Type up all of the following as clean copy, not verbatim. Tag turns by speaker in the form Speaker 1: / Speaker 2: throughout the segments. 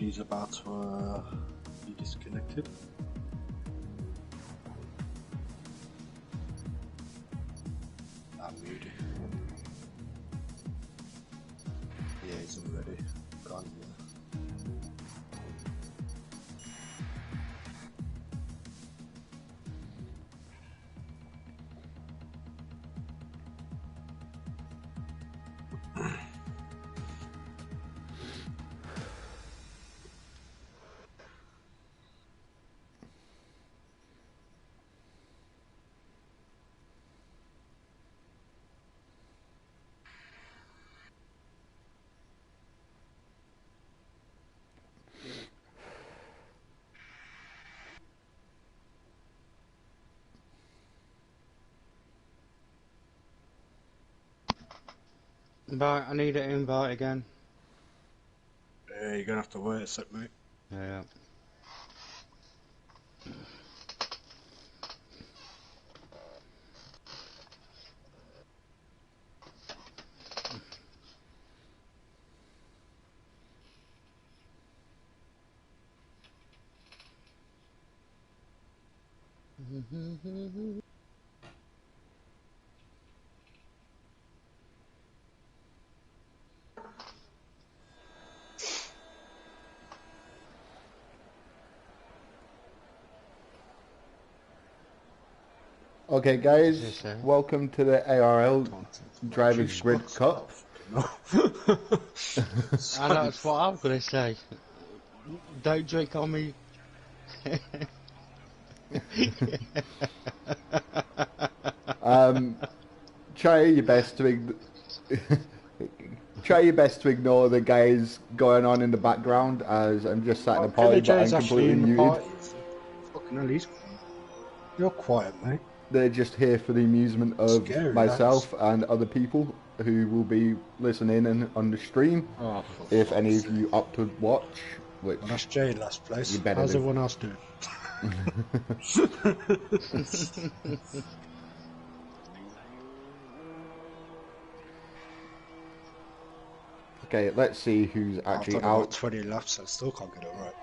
Speaker 1: he's about to be disconnected. I'm muted. Yeah, he's already gone.
Speaker 2: Right, I need an invite again.
Speaker 1: You're gonna have to wait a sec, mate.
Speaker 2: Yeah.
Speaker 3: Okay, guys, welcome to the ARL Drivers Grid Cup.
Speaker 2: And that's what I'm gonna say. Don't drink on me.
Speaker 3: Try your best to ignore the guys going on in the background, as I'm just sat in a party, but I'm completely muted.
Speaker 1: Fucking hell, you're quiet, mate.
Speaker 3: They're just here for the amusement of myself and other people who will be listening in on the stream.
Speaker 1: Oh,
Speaker 3: if any of you opt to watch, which
Speaker 1: well, that's Jay in last place.
Speaker 3: You better
Speaker 1: How's
Speaker 3: do.
Speaker 1: everyone else doing?
Speaker 3: Okay, let's see who's actually
Speaker 1: I've done
Speaker 3: out.
Speaker 1: about 20 laps, I still can't get it right.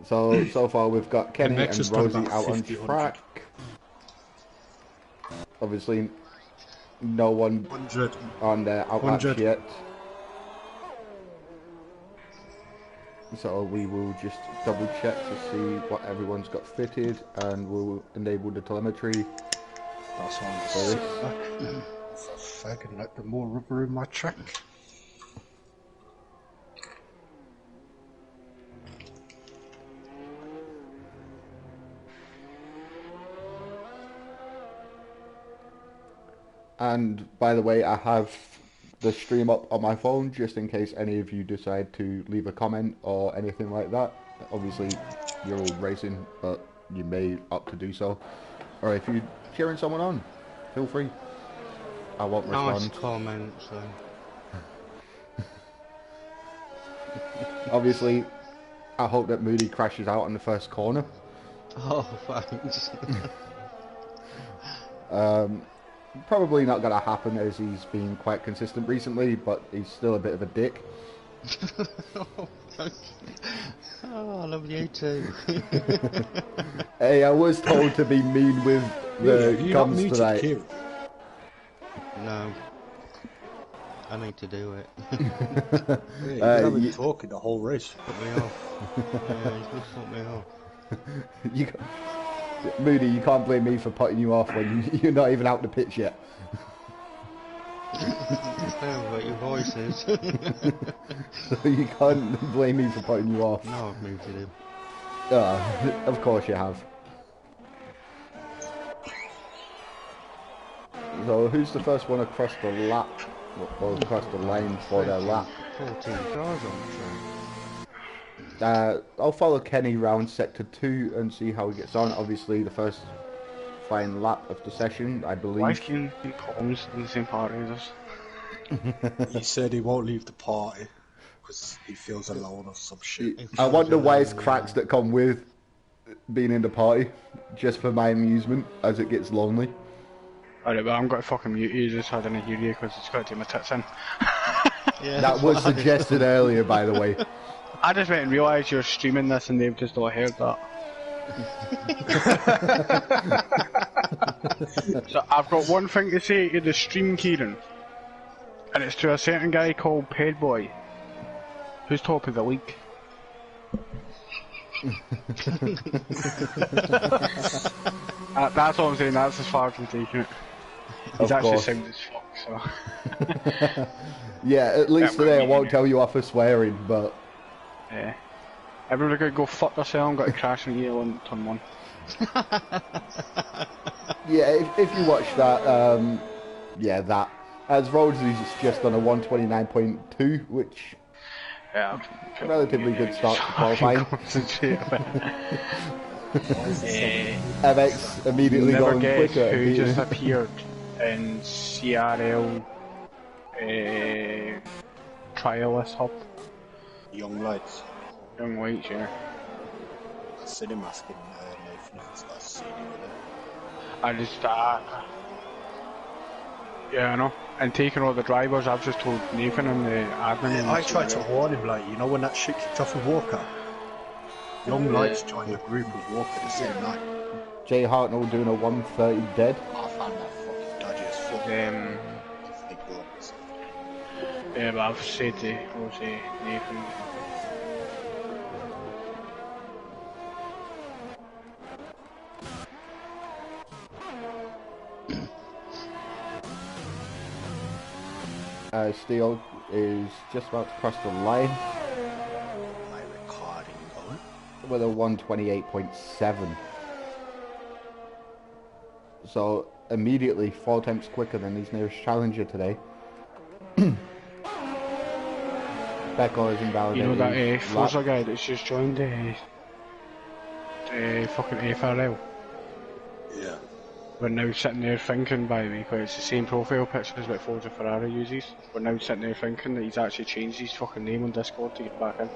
Speaker 3: So far we've got Kenny and Rosie out on
Speaker 1: 50,
Speaker 3: track. Obviously, no one
Speaker 1: 100.
Speaker 3: on their outlap yet. So we will just double check to see what everyone's got fitted, and we'll enable the telemetry.
Speaker 1: That's why I'm for fucking let the more rubber in my track.
Speaker 3: And by the way, I have the stream up on my phone just in case any of you decide to leave a comment or anything like that. Obviously, you're all racing, but you may opt to do so. Or if you're cheering someone on, feel free. I won't respond.
Speaker 2: Nice comment, so.
Speaker 3: Obviously, I hope that Moody crashes out on the first corner.
Speaker 2: Oh, thanks.
Speaker 3: Probably not going to happen, as he's been quite consistent recently, but he's still a bit of a dick.
Speaker 2: Oh, thank you. Oh, I love you too.
Speaker 3: Hey, I was told to be mean with the comms tonight.
Speaker 1: Kieran.
Speaker 2: No. I need to do it.
Speaker 1: Yeah, you've been talking the whole race.
Speaker 2: Put me off. Yeah, he's just put me off.
Speaker 3: Moody, you can't blame me for putting you off when you're not even out the pitch yet.
Speaker 2: No, but your voice is.
Speaker 3: So you can't blame me for putting you off.
Speaker 2: No, I've muted him.
Speaker 3: Of course you have. So who's the first one across the lap, or across the line for their lap?
Speaker 2: 14 cars on track.
Speaker 3: I'll follow Kenny round sector 2 and see how he gets on. Obviously the first fine lap of the session, I believe.
Speaker 4: Why is Ken Holmes in the same party as us?
Speaker 1: He said he won't leave the party because he feels alone or some shit.
Speaker 3: I want the wisecracks that come with being in the party, just for my amusement, as it gets lonely.
Speaker 4: Alright, but I'm going to fucking mute you just so I didn't hear you because it's got to do my tits in.
Speaker 2: Yeah,
Speaker 3: That was
Speaker 2: that's what I
Speaker 3: suggested earlier, by the way.
Speaker 4: I just went and realised you're streaming this and they've just not heard that. So I've got one thing to say to the stream, Kieran. And it's to a certain guy called Pedboy. Who's top of the league. That's all I'm saying, that's as far as I'm taking it. He's
Speaker 3: Of
Speaker 4: actually
Speaker 3: course.
Speaker 4: sound as fuck, so...
Speaker 3: Yeah, at least
Speaker 4: Yeah,
Speaker 3: today I
Speaker 4: but-
Speaker 3: won't tell you off for swearing, but
Speaker 4: Yeah. Everybody gotta go fuck themselves, I'm gonna crash into you on turn 1.
Speaker 3: yeah, if you watch that, yeah, that. As Rhodes is just on a 129.2, which
Speaker 4: Yeah.
Speaker 3: relatively good start to qualifying.
Speaker 4: Concentrate a bit.
Speaker 3: MX immediately
Speaker 4: Never
Speaker 3: going
Speaker 4: guess
Speaker 3: quicker. and
Speaker 4: who
Speaker 3: beating
Speaker 4: just
Speaker 3: him.
Speaker 4: appeared in CRL Trialist Hub.
Speaker 1: Young lights.
Speaker 4: Young Whites, yeah.
Speaker 1: I said him asking Nathan if he's got a CD with it.
Speaker 4: I just, yeah, I know. And taking all the drivers, I've just told Nathan and the admin. and
Speaker 1: I tried to
Speaker 4: CRL.
Speaker 1: warn him, like, you know when that shit kicked off with Walker? Young lights joined the group with Walker the same night.
Speaker 3: Jay Hartnell doing a 130 dead.
Speaker 1: I found that fucking dodgy as fuck. Big blocks.
Speaker 4: Yeah, but I've said to Rosie, Nathan.
Speaker 3: Steele is just about to cross the line
Speaker 1: My recording going.
Speaker 3: with a 128.7. So immediately 4 attempts quicker than his nearest challenger today. Becco is invalidated.
Speaker 4: You know that
Speaker 3: his
Speaker 4: Forza
Speaker 3: lap.
Speaker 4: guy that's just joined fucking FRL?
Speaker 1: Yeah.
Speaker 4: We're now sitting there thinking, by the way, because it's the same profile picture as what Forza Ferrari uses. We're now sitting there thinking that he's actually changed his fucking name on Discord to get back in.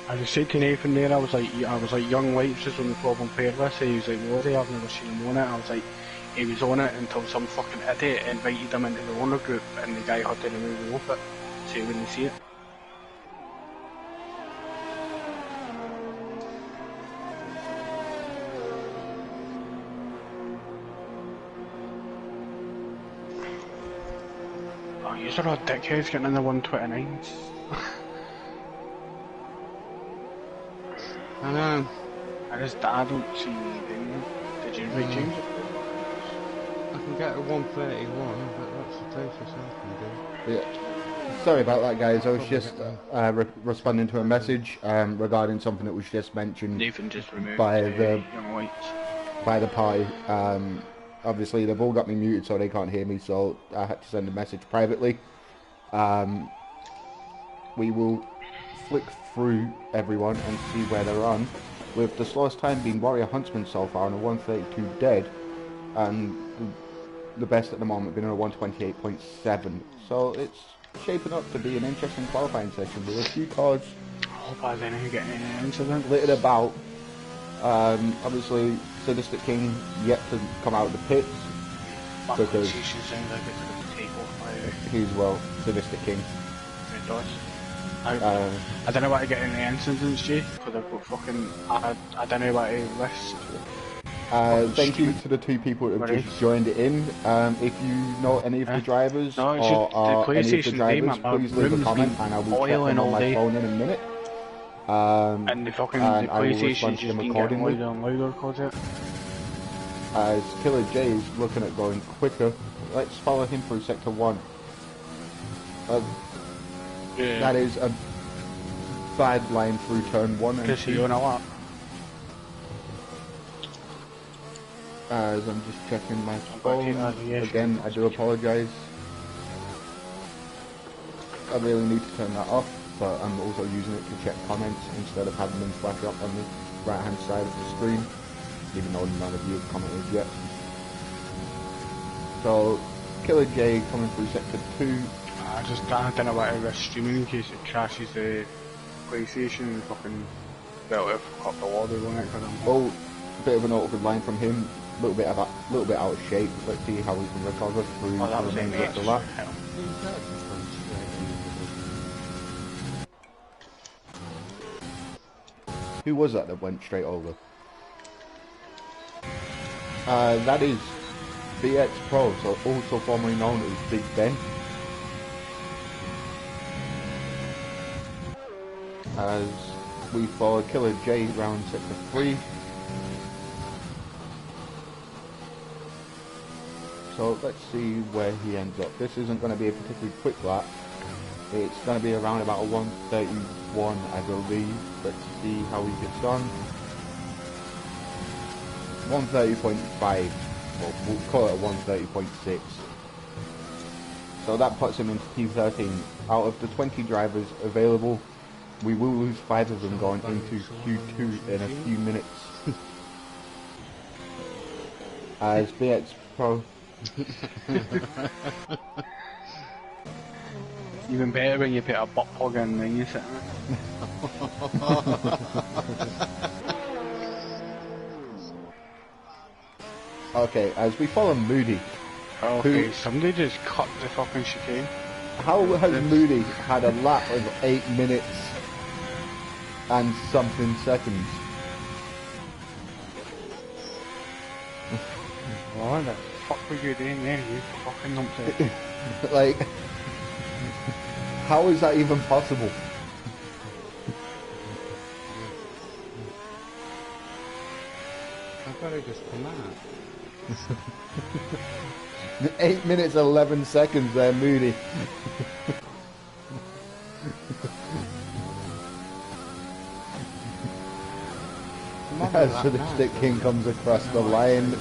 Speaker 4: I just said to Nathan there, I was like, Young Whites was on the problem player list, and he was like, was he? I've never seen him on it. I was like, he was on it until some fucking idiot invited him into the owner group, and the guy had to remove him off it, so he wouldn't see it. Oh, you're all dickheads getting in the 129s.
Speaker 2: I know.
Speaker 4: I don't see anything. Did you change it?
Speaker 2: I can get a 131, but that's the closest I can do.
Speaker 3: Yeah. Sorry about that, guys. I was just responding to a message regarding something that was just mentioned
Speaker 4: Nathan just removed
Speaker 3: by the
Speaker 4: Young Whites.
Speaker 3: by the party. Obviously, they've all got me muted, so they can't hear me. So I had to send a message privately. We will flick through everyone and see where they're on. With the slowest time being Warrior Huntsman so far on a 132 dead, and the best at the moment being on a 128.7. So it's shaping up to be an interesting qualifying session with a few cars
Speaker 4: I hope I didn't get any incident.
Speaker 3: littered about. Obviously, Sadistic King yet to come out of the pits
Speaker 4: My
Speaker 3: because
Speaker 4: conversation sounds like it's going to take off my
Speaker 3: he's, well, Sadistic King.
Speaker 4: it does. I don't know what to get any incidents, Jay, because I've got fucking. I don't know what to list.
Speaker 3: Thank you to the 2 people that have just joined in. If you know any of the drivers
Speaker 4: No, it's
Speaker 3: or
Speaker 4: just the
Speaker 3: are any of the
Speaker 4: PlayStation
Speaker 3: drivers,
Speaker 4: game, my
Speaker 3: please leave a
Speaker 4: room's
Speaker 3: comment
Speaker 4: been
Speaker 3: and I will check
Speaker 4: boiling
Speaker 3: them on
Speaker 4: all
Speaker 3: my
Speaker 4: day.
Speaker 3: phone in a minute.
Speaker 4: And the fucking
Speaker 3: and
Speaker 4: the
Speaker 3: I will
Speaker 4: PlayStation's
Speaker 3: respond to
Speaker 4: just
Speaker 3: them
Speaker 4: been getting
Speaker 3: accordingly.
Speaker 4: louder and louder because of it.
Speaker 3: As Killer J is looking at going quicker, let's follow him through Sector 1.
Speaker 4: Yeah.
Speaker 3: That is a bad line through Turn 1 and
Speaker 4: Because
Speaker 3: 2.
Speaker 4: you on a lap.
Speaker 3: As I'm just checking my
Speaker 4: got to
Speaker 3: phone.
Speaker 4: take that, yeah,
Speaker 3: Again,
Speaker 4: sure.
Speaker 3: I do apologise. I really need to turn that off, but I'm also using it to check comments instead of having them flash up on the right hand side of the screen, even though none of you have commented yet. So, Killer J coming through Sector 2.
Speaker 4: I don't know what to risk streaming in case it crashes the PlayStation and fucking. Well, if I've got the water on it because I'm.
Speaker 3: Oh, bit of an awkward line from him. A little bit out of shape. Let's see how he can recover through
Speaker 4: Oh, that
Speaker 3: the
Speaker 4: was
Speaker 3: remainder of the lap. Who was that went straight over? That is BX Pro, so also formerly known as Big Ben. As we follow Killer J round sector 3. So let's see where he ends up. This isn't going to be a particularly quick lap. It's going to be around about a 1:31, I believe. Let's see how he gets on. 1:30.5. Well, we'll call it a 1:30.6. So that puts him into Q13. Out of the 20 drivers available, we will lose 5 of them going into Q2 in a few minutes. As BX Pro.
Speaker 4: Even better when you put a butt plug in and you sit
Speaker 3: Okay, as we follow Moody.
Speaker 4: Okay, somebody just cut the fucking chicane.
Speaker 3: How has Moody had a lap of 8 minutes and something seconds?
Speaker 4: What the fuck were you doing there, you fucking numpty?
Speaker 3: Like, how is that even possible?
Speaker 2: I've got to just come out.
Speaker 3: 8 minutes 11 seconds there, Moody. As the Stick King comes across the line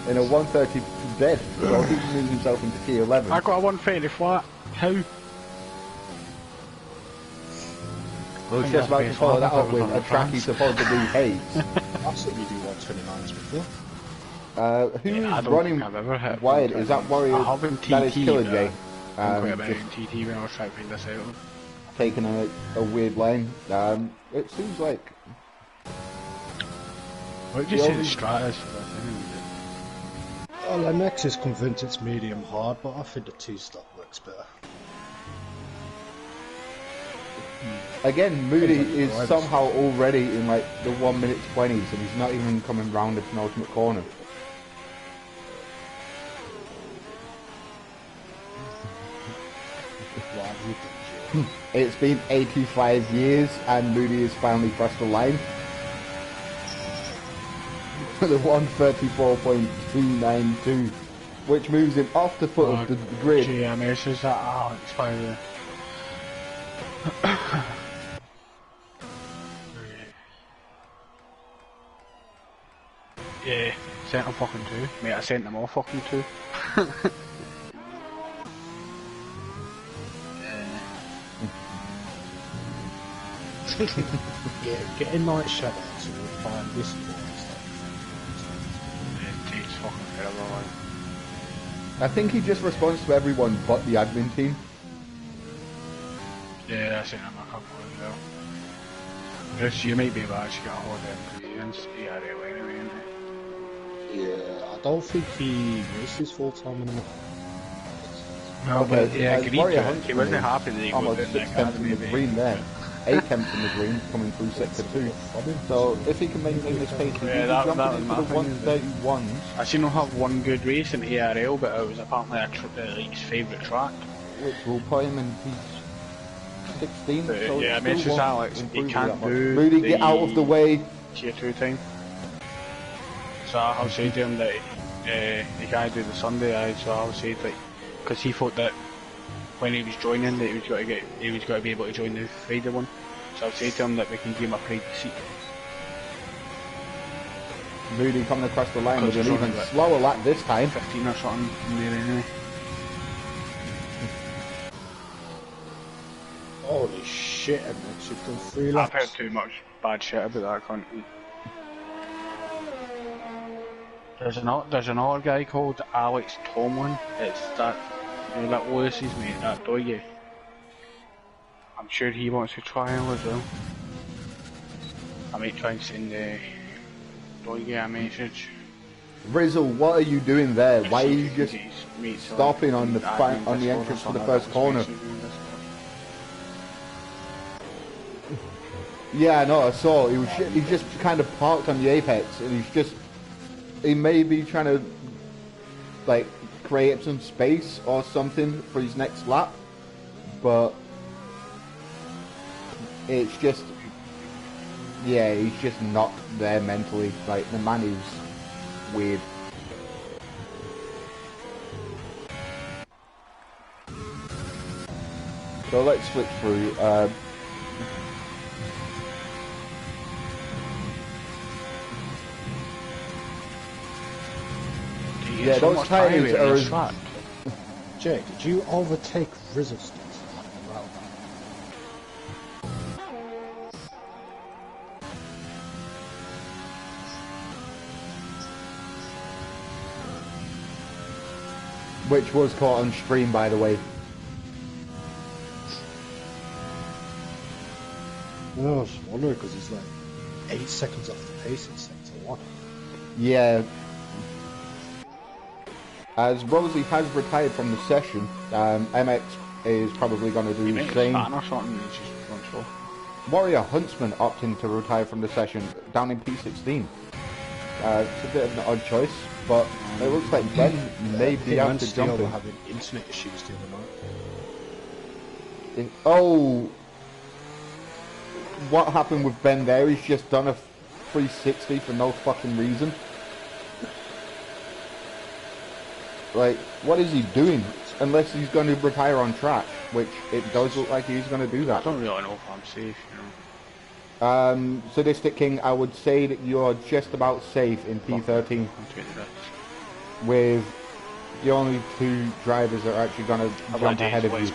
Speaker 3: in a 1:30 dead, so he moves himself into T11.
Speaker 4: I got a 130 flat. How?
Speaker 3: Well, just about to follow that up with a track he supposedly hates.
Speaker 1: That's what you do 129s before.
Speaker 3: Who's running
Speaker 4: I've ever hit
Speaker 3: wide? Is that Warrior?
Speaker 4: I have in TT,
Speaker 3: That is Killer J.
Speaker 4: I'm quite a bit
Speaker 3: Just
Speaker 4: in TT when I was trying to find this out.
Speaker 3: taking a weird line. It seems like
Speaker 4: What did you say the strat is for this anyway?
Speaker 1: Well, MX is convinced it's medium hard, but I think the 2-stop works better.
Speaker 3: again, Moody is somehow already in like the 1:20, and he's not even coming round the penultimate corner. It's been 85 years and Moody has finally crossed the line. The 1:34.292, which moves him off the foot of the grid.
Speaker 4: GMS is that Alex by the... Yeah, sent him fucking 2. Mate, I sent them all fucking 2.
Speaker 1: Getting night shoutouts and find this and stuff.
Speaker 4: It takes fucking forever, like.
Speaker 3: I think he just responds to everyone but the admin team.
Speaker 4: Yeah, I sent him a couple as well. Chris, you might be able to actually get a hold of him because he had it anyway, isn't
Speaker 1: Yeah, I don't think he races full time anymore.
Speaker 4: he?
Speaker 3: Okay,
Speaker 4: But yeah,
Speaker 3: as
Speaker 4: agreed
Speaker 3: Warrior
Speaker 4: to it.
Speaker 3: Hunt's
Speaker 4: He wasn't
Speaker 3: coming
Speaker 4: happy that he
Speaker 3: almost
Speaker 4: got in
Speaker 3: 6 tenths in the green there. 8 tenths in the green coming through sector 2. So if he can maintain this pace, he
Speaker 4: Yeah,
Speaker 3: will be
Speaker 4: that
Speaker 3: jumping
Speaker 4: was
Speaker 3: into
Speaker 4: my
Speaker 3: the
Speaker 4: thing.
Speaker 3: 1:31s,
Speaker 4: I seen him have one good race in ARL, but it was apparently his favourite track.
Speaker 3: which will put him in P16.
Speaker 4: But,
Speaker 3: So
Speaker 4: yeah,
Speaker 3: it
Speaker 4: I
Speaker 3: still
Speaker 4: messaged
Speaker 3: won't
Speaker 4: Alex, he
Speaker 3: improve
Speaker 4: can't
Speaker 3: that much.
Speaker 4: do
Speaker 3: Moody, get out of the way.
Speaker 4: Tier 2 time. So I'll say to him that he can't do the Sunday, so I'll say like, because he thought that when he was joining that he was got to be able to join the Friday one. So I'll say to him that we can give him a pride seat.
Speaker 3: Moody coming across the line with
Speaker 4: Because
Speaker 3: an
Speaker 4: he's
Speaker 3: even
Speaker 4: only,
Speaker 3: slower lap this time.
Speaker 4: 15 or something in there anyway.
Speaker 1: Holy shit, MX, you've done 3
Speaker 4: I've
Speaker 1: laps.
Speaker 4: heard too much bad shit about that cunt. There's another guy called Alex Tomlin. It's that, you know, that Lewis's mate, that doggy. I'm sure he wants to trial as well. I might try and send don't you get a message?
Speaker 3: Rizzle, what are you doing there? Why are you just
Speaker 4: Meets,
Speaker 3: stopping on the entrance to the first corner? Yeah, I know, I saw. He just kind of parked on the apex, and he may be trying to, like, create some space or something for his next lap, but it's just, yeah, he's just not there mentally. Like, the man is weird. So let's flip through. Yeah, those tires are as...
Speaker 1: Jake, did you overtake resistance?
Speaker 3: Which was caught on stream, by the way.
Speaker 1: No, I was just wondering because he's like 8 seconds off the pace in sector 1.
Speaker 3: Yeah. As Rosie has retired from the session, MX is probably going to do the same. Warrior Huntsman opting to retire from the session down in P16. It's a bit of an odd choice, but it looks like Ben may be able to jump in.
Speaker 1: Having internet issues the other night.
Speaker 3: Oh, what happened with Ben there? He's just done a 360 for no fucking reason. Like, what is he doing? Unless he's going to retire on track, which it does look like he's going to do that.
Speaker 4: I don't really know if I'm safe, you
Speaker 3: know. Sadistic King, I would say that you're just about safe in P13. With the only 2 drivers that are actually going to jump ahead of you.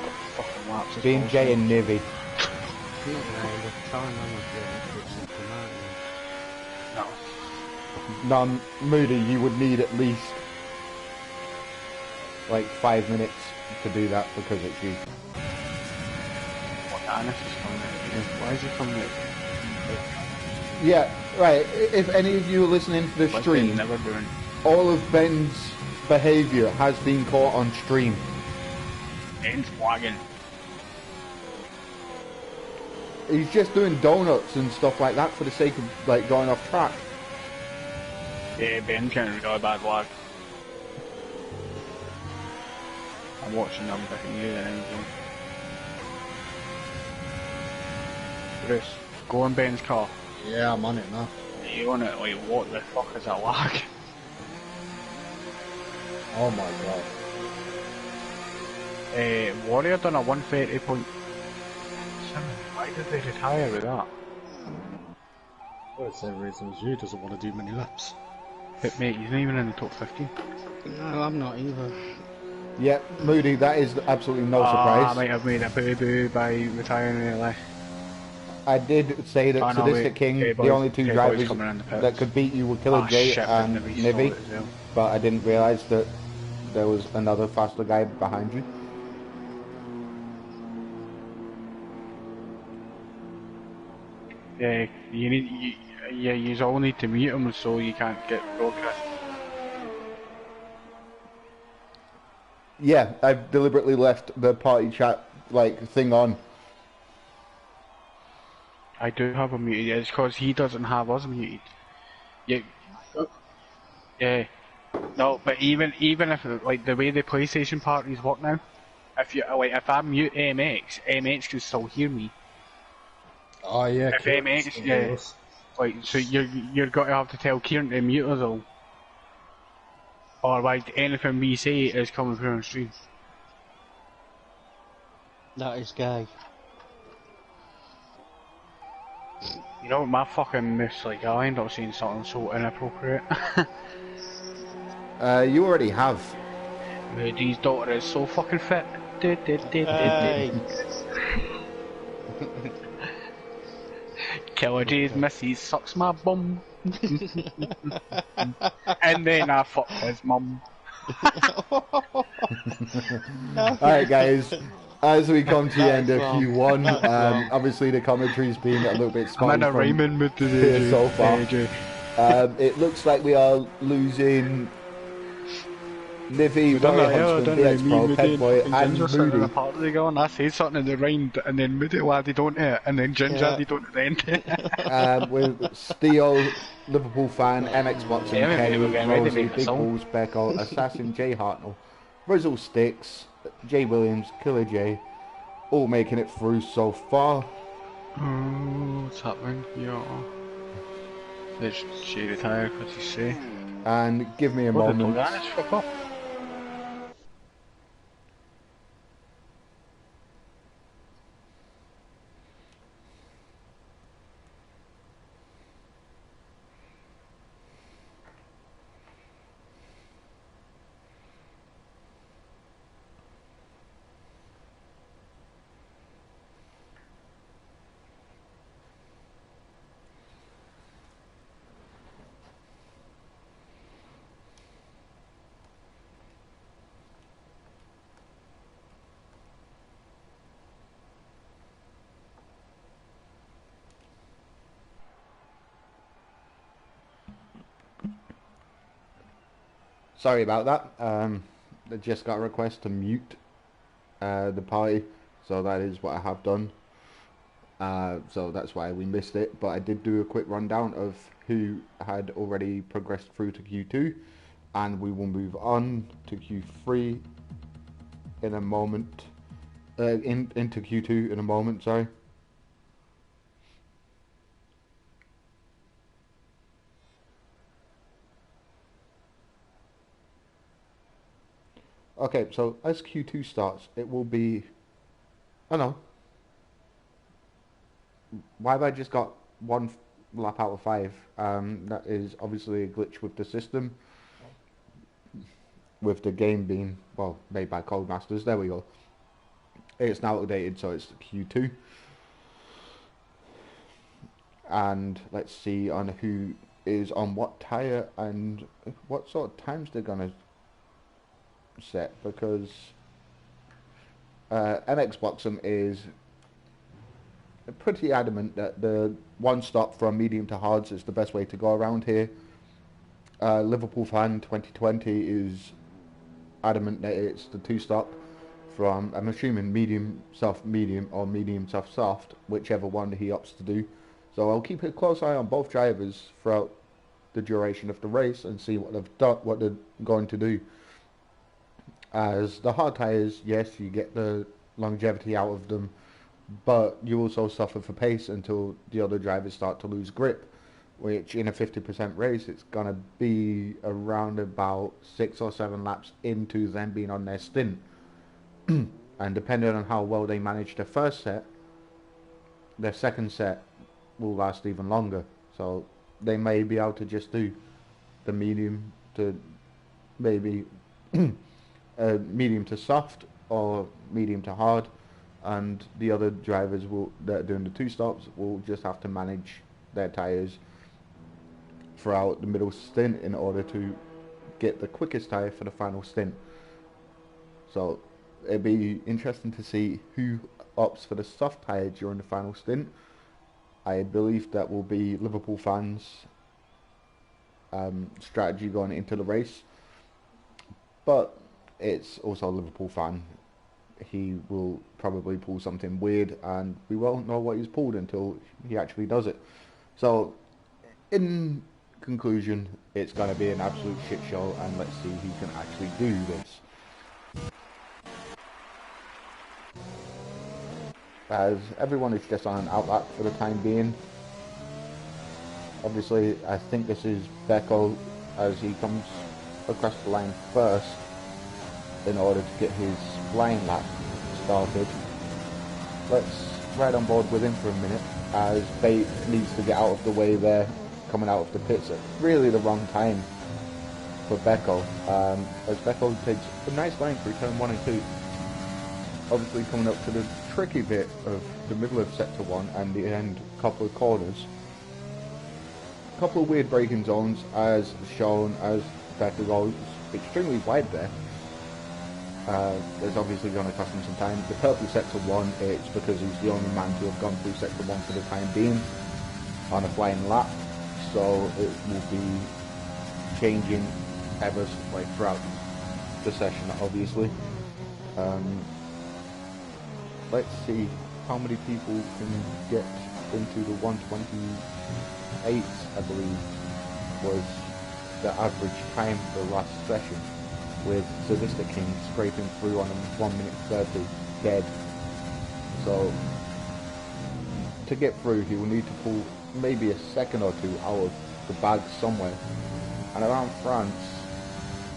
Speaker 3: Being Jay and Nivy. No, Moody, you would need at least like 5 minutes to do that because it's you.
Speaker 4: Why is he coming out?
Speaker 3: Yeah, right. If any of you are listening to the stream, all of Ben's behaviour has been caught on stream.
Speaker 4: Ben's wagging.
Speaker 3: He's just doing donuts and stuff like that for the sake of like going off track.
Speaker 4: Yeah, Ben can't really bad lag. I'm watching them back in you and anything. Bruce, go on Ben's car.
Speaker 1: Yeah, I'm on it now.
Speaker 4: Are you on it? Wait, what the fuck is that lag?
Speaker 1: Oh my god.
Speaker 4: Warrior done a 130.7. Why did they retire with that?
Speaker 1: Well, it's the same reason as you, doesn't want to do many laps.
Speaker 4: But mate, he's not even in the top 15.
Speaker 2: No, I'm not either.
Speaker 3: Yeah, Moody, that is absolutely no surprise.
Speaker 4: I might have made a boo-boo by retiring early.
Speaker 3: I did say that Sadistic King, the only 2 drivers that could beat you were Killer J and Nivy, but I didn't realise that there was another faster guy behind you.
Speaker 4: Yeah, you all need to mute him so you can't get broadcast.
Speaker 3: Yeah, I've deliberately left the party chat like thing on.
Speaker 4: I do have him muted. It's because he doesn't have us muted. Yeah. No, but even if like the way the PlayStation parties work now, if I mute MX can still hear me.
Speaker 1: Oh yeah.
Speaker 4: If MX, yeah. Like so, you're going to have to tell Kieran to mute us all. Or like anything we say is coming through on stream.
Speaker 2: That is gay.
Speaker 4: You know my fucking miss, like I end up saying something so inappropriate.
Speaker 3: You already have.
Speaker 4: Moody's daughter is so fucking fit. Killer J's missus sucks my bum. And then I fuck his mum.
Speaker 3: Alright guys, as we come to the end of Q1, obviously the commentary's been a little bit spotty
Speaker 4: I'm in a Raymond mood today,
Speaker 3: so far. It looks like we are losing Livy,
Speaker 4: I don't
Speaker 3: Warrior
Speaker 4: know,
Speaker 3: Huntsman,
Speaker 4: me,
Speaker 3: BX Pro,
Speaker 4: Moody,
Speaker 3: Pet Boy,
Speaker 4: and
Speaker 3: and
Speaker 4: Ginger sitting in a
Speaker 3: Moody.
Speaker 4: party together, and I say something in the rind, and then Moody added onto it, and then Ginger added onto the end.
Speaker 3: With Steel, Liverpool fan, MX Boxing,
Speaker 4: Yeah, maybe
Speaker 3: Kenny,
Speaker 4: we're getting ready to
Speaker 3: Rosie,
Speaker 4: make a
Speaker 3: Big
Speaker 4: song.
Speaker 3: Balls, Becko, Assassin, Jay Hartnell, Rizzle Sticks, Jay Williams, Killer J, all making it through so far.
Speaker 4: What's happening? Yeah. Let's Jay retired, what's he say?
Speaker 3: And give me a
Speaker 4: What did
Speaker 3: moment.
Speaker 4: Loganis fuck off?
Speaker 3: Sorry about that. I just got a request to mute the party, so that is what I have done. So that's why we missed it, but I did do a quick rundown of who had already progressed through to Q2, and we will move on to Q3 in a moment. Into Q2 in a moment, sorry. Okay, so as Q2 starts, it will be... Oh no. Why have I just got one lap out of 5? That is obviously a glitch with the system. With the game being, well, made by Codemasters. There we go. It's now updated, so it's Q2. And let's see on who is on what tyre and what sort of times they're going to set, because MX Boxem is pretty adamant that the one stop from medium to hards is the best way to go around here. Liverpool fan 2020 is adamant that it's the two stop from, I'm assuming, medium soft medium or medium soft soft, whichever one he opts to do. So I'll keep a close eye on both drivers throughout the duration of the race and see what they've done, what they're going to do. As the hard tyres, yes, you get the longevity out of them, but you also suffer for pace until the other drivers start to lose grip, which in a 50% race, it's going to be around about 6 or 7 laps into them being on their stint. And depending on how well they manage their first set, their second set will last even longer. So they may be able to just do the medium to maybe medium to soft or medium to hard, and the other drivers that are doing the two stops will just have to manage their tyres throughout the middle stint in order to get the quickest tyre for the final stint. So it'd be interesting to see who opts for the soft tyre during the final stint. I believe that will be Liverpool fans' strategy going into the race, but it's also a Liverpool fan. He will probably pull something weird, and we won't know what he's pulled until he actually does it. So, in conclusion, it's going to be an absolute shit show, and let's see who can actually do this. As everyone is just on an outlap for the time being. Obviously, I think this is Becko as he comes across the line first in order to get his flying lap started. Let's ride on board with him for a minute, as Bate needs to get out of the way there, coming out of the pits at really the wrong time for Becko, as Becko takes a nice line through turn 1 and 2. Obviously coming up to the tricky bit of the middle of sector 1 and the end couple of corners. Couple of weird braking zones as shown, as Becko goes extremely wide there. There's obviously going to cost him some time. The purple sector 1, it's because he's the only man to have gone through sector 1 for the time being on a flying lap. so it will be changing ever like throughout the session, obviously. Let's see how many people can get into the 128, I believe, was the average time for the last session, with Sadistic King scraping through on 1 minute 30 dead. So to get through, he will need to pull maybe a second or two out of the bag somewhere. And around France,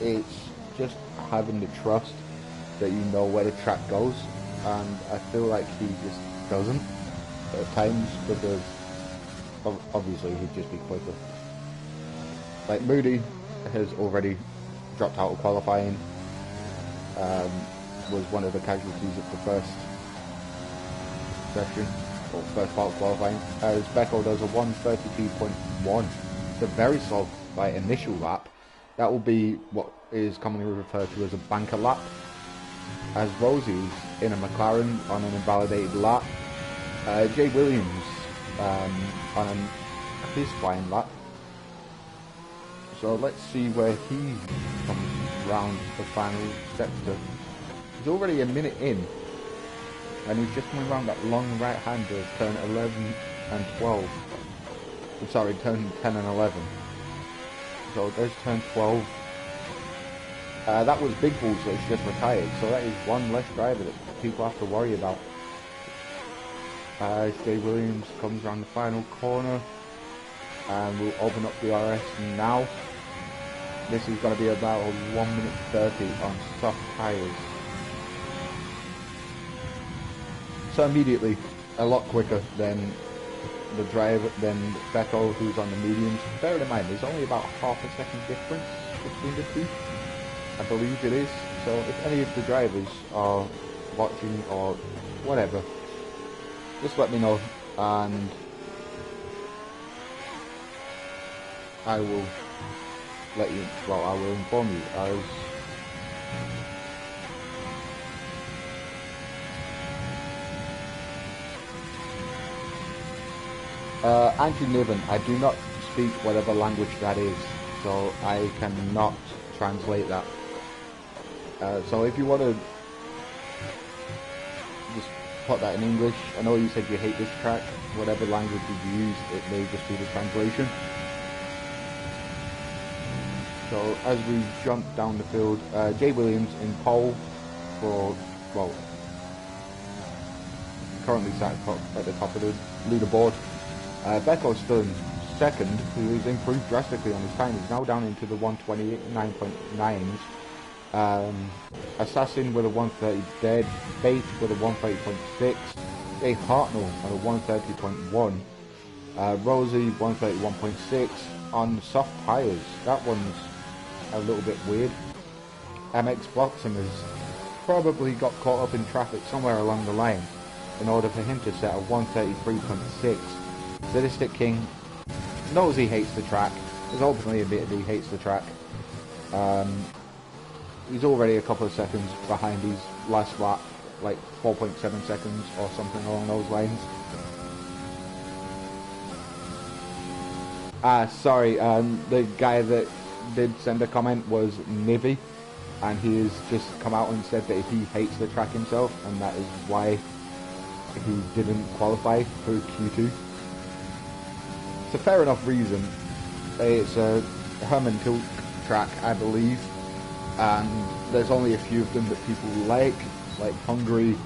Speaker 3: it's just having the trust that you know where the track goes, and I feel like he just doesn't at times, because obviously he'd just be quicker. Like Moody has already dropped out of qualifying, was one of the casualties of the first session, or first part of qualifying, as Becco does a 1:32.1. It's a very slow initial lap. That will be what is commonly referred to as a banker lap, as Rosie's in a McLaren on an invalidated lap. Jay Williams on his flying lap. So let's see where he comes round the final sector. He's already a minute in, and he's just coming around that long right-hander, turn 11 and 12. I'm sorry, turn 10 and 11. So there's turn 12. That was Big Balls that's just retired, so that is one less driver that people have to worry about. As Jay Williams comes around the final corner, and we'll open up the RS now. This is going to be about 1 minute 30 on soft tyres. So immediately, a lot quicker than the driver, than Becco, who's on the mediums. Bear in mind, there's only about half a second difference between the two, I believe it is. So if any of the drivers are watching or whatever, just let me know, and I will let you, well, I will inform you as Anti-Niven, I do not speak whatever language that is, so I cannot translate that. So if you want to just put that in English, I know you said you hate this track, whatever language you use, it may just be the translation. So as we jump down the field, Jay Williams in pole for, well, currently sat at the top of the leaderboard. Becco's still in second, who has improved drastically on his time. He's now down into the 129.9s. Assassin with a 130 dead, Bait with a 130.6, Jay Hartnell on a 130.1, Rosie 131.6 on soft tyres. That one's a little bit weird. MX Boxing has probably got caught up in traffic somewhere along the line in order for him to set a 133.6. Sadistic King knows he hates the track, has openly admitted he hates the track. He's already a couple of seconds behind his last lap, like 4.7 seconds or something along those lines. Sorry, the guy that did send a comment was Nivy, and he has just come out and said that he hates the track himself, and that is why he didn't qualify for Q2. It's a fair enough reason. It's a Herman Tilt track, I believe, and there's only a few of them that people like Hungary,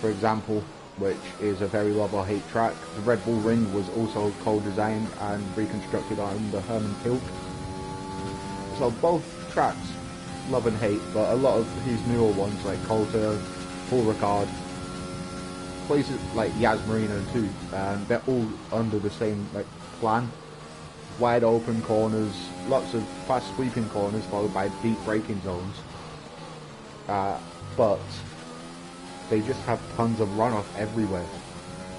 Speaker 3: for example, which is a very love or hate track. The Red Bull Ring was also co-designed and reconstructed on the Herman Tilt. So both tracks, love and hate, but a lot of his newer ones like Coulter, Paul Ricard, places like Yas Marina too, and they're all under the same plan. Wide open corners, lots of fast sweeping corners followed by deep braking zones. But they just have tons of runoff everywhere,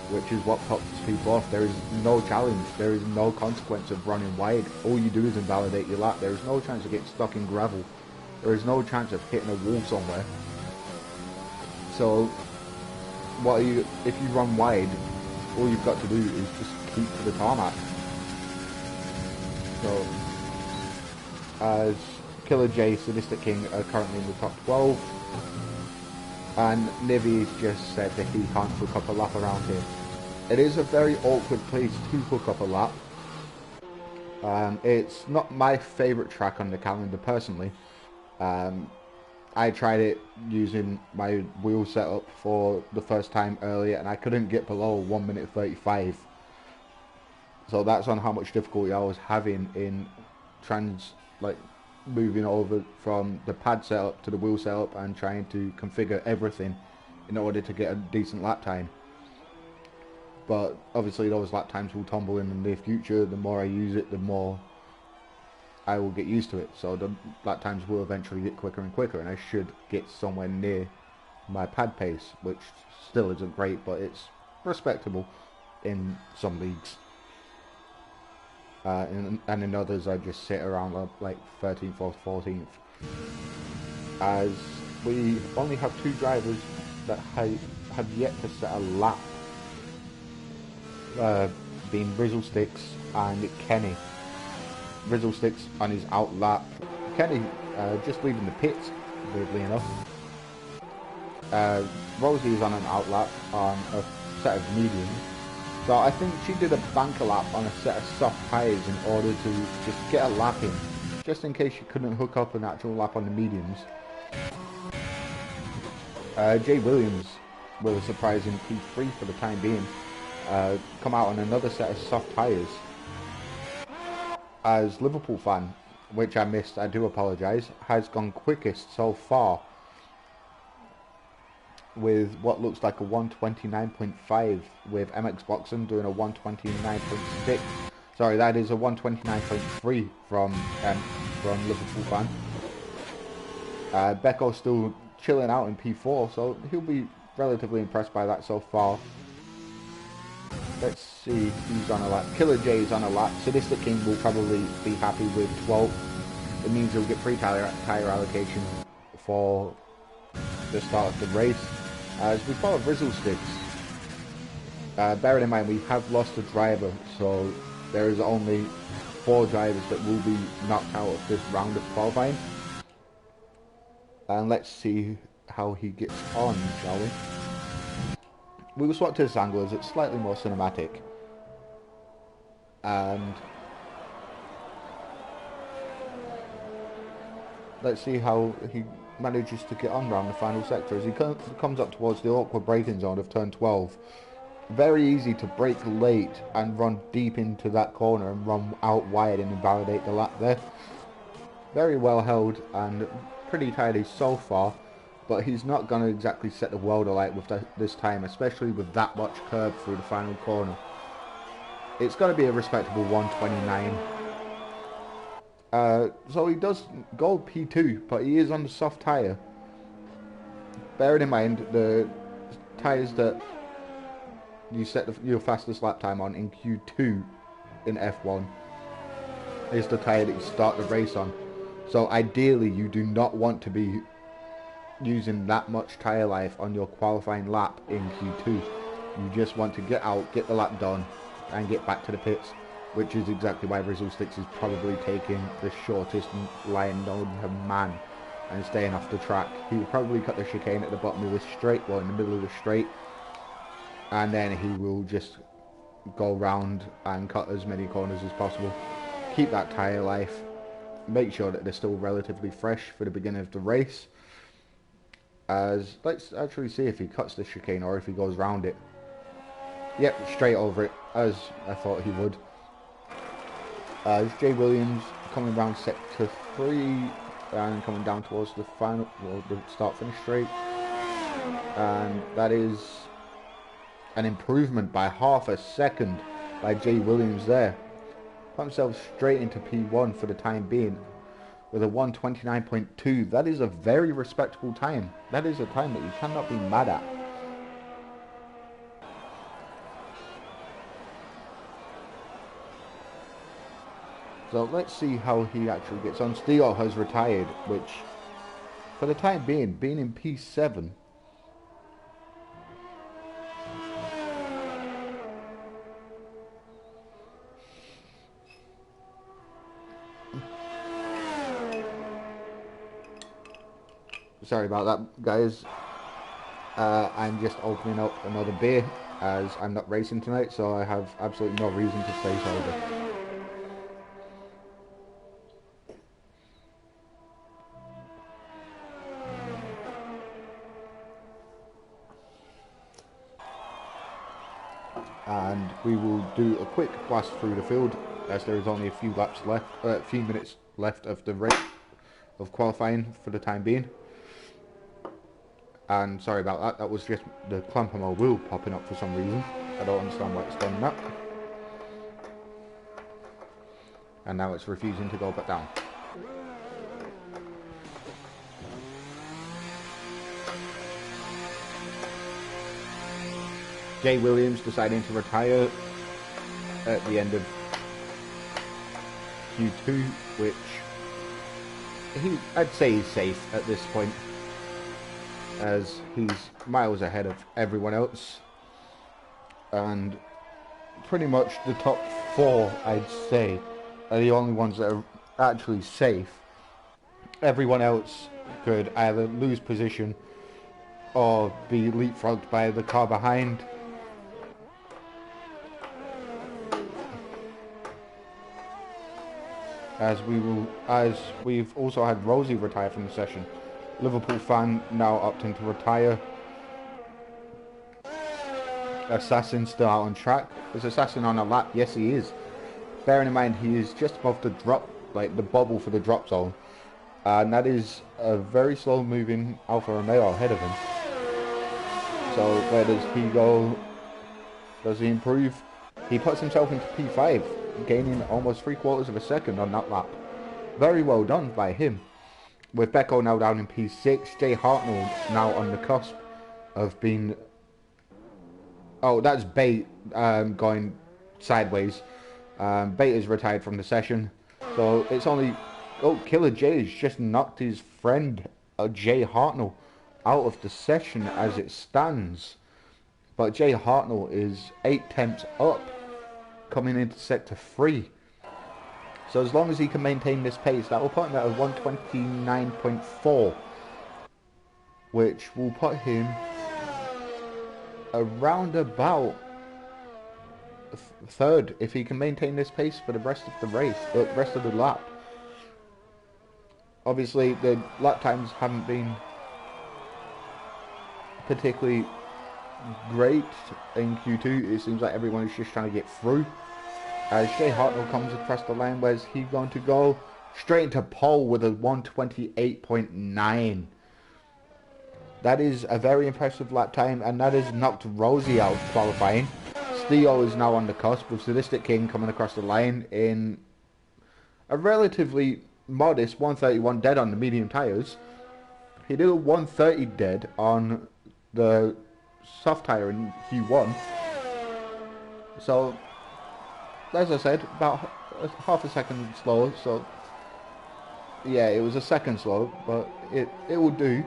Speaker 3: which is what puts people off. There is no challenge, there is no consequence of running wide. All you do is invalidate your lap. There is no chance of getting stuck in gravel. There is no chance of hitting a wall somewhere. So if you run wide, all you've got to do is just keep to the tarmac. So, as Killer J, Sadistic King are currently in the top 12, and Nivy's just said that he can't hook up a lap around here. It is a very awkward place to hook up a lap. It's not my favourite track on the calendar personally. I tried it using my wheel setup for the first time earlier, and I couldn't get below 1 minute 35. So that's on how much difficulty I was having in moving over from the pad setup to the wheel setup and trying to configure everything in order to get a decent lap time. But obviously those lap times will tumble in the near future. The more I use it, the more I will get used to it. So the lap times will eventually get quicker and quicker, and I should get somewhere near my pad pace, which still isn't great, but it's respectable in some leagues. And in others I just sit around like 13th or 14th. As we only have 2 drivers that have yet to set a lap, being Rizzlesticks and Kenny. Rizzlesticks on his out lap. Kenny just leaving the pits, weirdly enough. Rosie is on an out lap on a set of mediums. So I think she did a banker lap on a set of soft tyres in order to just get a lap in, just in case she couldn't hook up an actual lap on the mediums. Jay Williams, with a surprising P3 for the time being, come out on another set of soft tyres. As Liverpool fan, which I missed, I do apologise, has gone quickest so far with what looks like a 129.5, with MX Boxing doing a 129.6. Sorry, that is a 129.3 from Liverpool fan. Becco's still chilling out in P4, so he'll be relatively impressed by that so far. Let's see who's on a lap. Killer J is on a lap. Sadistic King will probably be happy with 12th. It means he'll get free tyre allocation for the start of the race. As we follow Rizzlesticks, bearing in mind we have lost a driver, so there is only 4 drivers that will be knocked out of this round of qualifying. And let's see how he gets on, shall we? We will swap to this angle as it's slightly more cinematic. And let's see how he manages to get on around the final sector as he comes up towards the awkward braking zone of turn 12. Very easy to brake late and run deep into that corner and run out wide and invalidate the lap there. Very well held and pretty tidy so far, but he's not going to exactly set the world alight with this time, especially with that much curb through the final corner. It's going to be a respectable 129. So he does go P2, but he is on the soft tyre. Bearing in mind the tyres that you set your fastest lap time on in Q2 in F1 is the tyre that you start the race on. So ideally you do not want to be using that much tyre life on your qualifying lap in Q2. You just want to get out, get the lap done, and get back to the pits, which is exactly why Rizzlesticks is probably taking the shortest line known to man and staying off the track. He will probably cut the chicane at the bottom of the straight, well in the middle of the straight, and then he will just go round and cut as many corners as possible. Keep that tyre life, make sure that they're still relatively fresh for the beginning of the race. As let's actually see if he cuts the chicane or if he goes round it. Yep, straight over it, as I thought he would. As Jay Williams coming round sector 3 and coming down towards the final, well, the start-finish straight, and that is an improvement by half a second by Jay Williams there. Put himself straight into P1 for the time being with a 129.2. That is a very respectable time. That is a time that you cannot be mad at. So let's see how he actually gets on. Steel has retired, which for the time being in P7, sorry about that, guys. I'm just opening up another beer as I'm not racing tonight, so I have absolutely no reason to stay sober. And we will do a quick blast through the field as there is only a few laps left, a few minutes left of the race of qualifying for the time being. And sorry about that, that was just the clamp on my wheel popping up for some reason. I don't understand why it's done that. And now it's refusing to go back down. Jay Williams deciding to retire at the end of Q2, which I'd say he's safe at this point, as he's miles ahead of everyone else, and pretty much the top 4, I'd say, are the only ones that are actually safe. Everyone else could either lose position or be leapfrogged by the car behind. As we've also had Rosie retire from the session. Liverpool fan now opting to retire. Assassin still out on track. Is Assassin on a lap? Yes, he is. Bearing in mind he is just above the drop, like the bubble for the drop zone, and that is a very slow moving Alfa Romeo ahead of him. So where does he go? Does he improve? He puts himself into P5, gaining almost 3/4 of a second on that lap. Very well done by him. With Becco now down in P6, Jay Hartnell now on the cusp of being... Oh, that's Bate going sideways. Bate is retired from the session. So it's only... Oh, Killer Jay has just knocked his friend Jay Hartnell out of the session as it stands. But Jay Hartnell is 8 tenths up, coming into sector 3. So as long as he can maintain this pace, that will put him at a 129.4, which will put him around about third if he can maintain this pace for the rest of the race, the rest of the lap. Obviously, the lap times haven't been particularly great in Q2. It seems like everyone is just trying to get through. As Jay Hartnell comes across the line, where's he going to go? Straight into pole with a 128.9. That is a very impressive lap time, and that has knocked Rosie out of qualifying. Theo is now on the cusp, with Sadistic King coming across the line in a relatively modest 131 dead on the medium tyres. He did a 130 dead on the soft tyre in Q1. So, as I said, about half a second slower. So, yeah, it was a second slow, but it will do.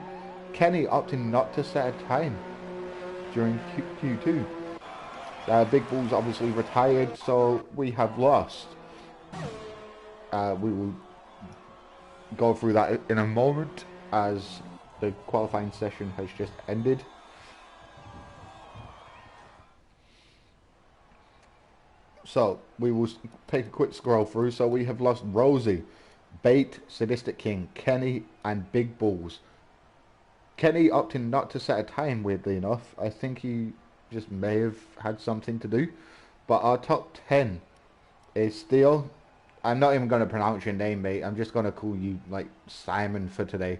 Speaker 3: Kenny opting not to set a time during Q2. Big Bull's obviously retired, so we have lost. We will go through that in a moment, as the qualifying session has just ended. So, we will take a quick scroll through. So, we have lost Rosie, Bait, Sadistic King, Kenny, and Big Bulls. Kenny opting not to set a time, weirdly enough. I think he just may have had something to do. But our top 10 is still... I'm not even going to pronounce your name, mate. I'm just going to call you, like, Simon for today.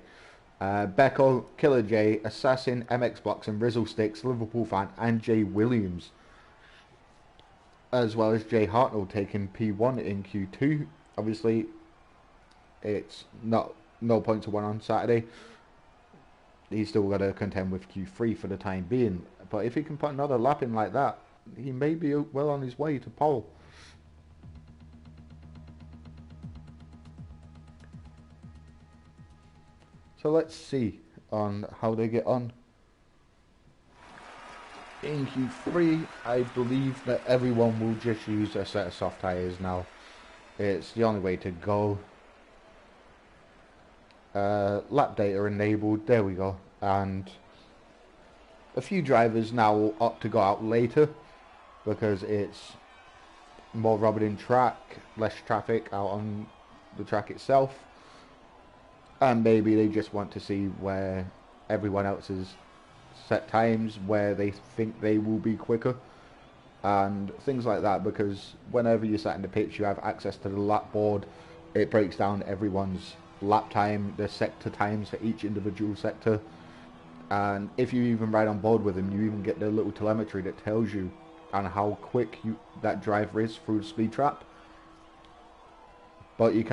Speaker 3: Becco, Killer J, Assassin, MX Box, and Rizzle Sticks, Liverpool fan, and Jay Williams. As well as Jay Hartnell taking P1 in Q2. Obviously, it's no point to win on Saturday. He's still got to contend with Q3 for the time being. But if he can put another lap in like that, he may be well on his way to pole. So let's see on how they get on. In Q3, I believe that everyone will just use a set of soft tyres now. It's the only way to go. Lap data enabled, there we go. And a few drivers now opt to go out later because it's more rubber in track, less traffic out on the track itself, and maybe they just want to see where everyone else's set times, where they think they will be quicker and things like that, because whenever you're sat in the pits you have access to the lap board. It breaks down everyone's lap time, the sector times for each individual sector, and if you even ride on board with them, you even get the little telemetry that tells you on how quick that driver is through the speed trap. But you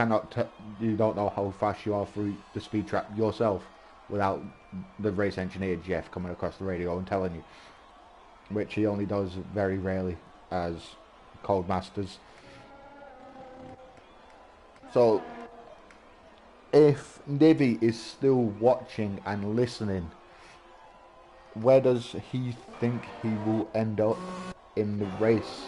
Speaker 3: you don't know how fast you are through the speed trap yourself without the race engineer Jeff coming across the radio and telling you, which he only does very rarely as Codemasters. So if Nivy is still watching and listening, where does he think he will end up in the race?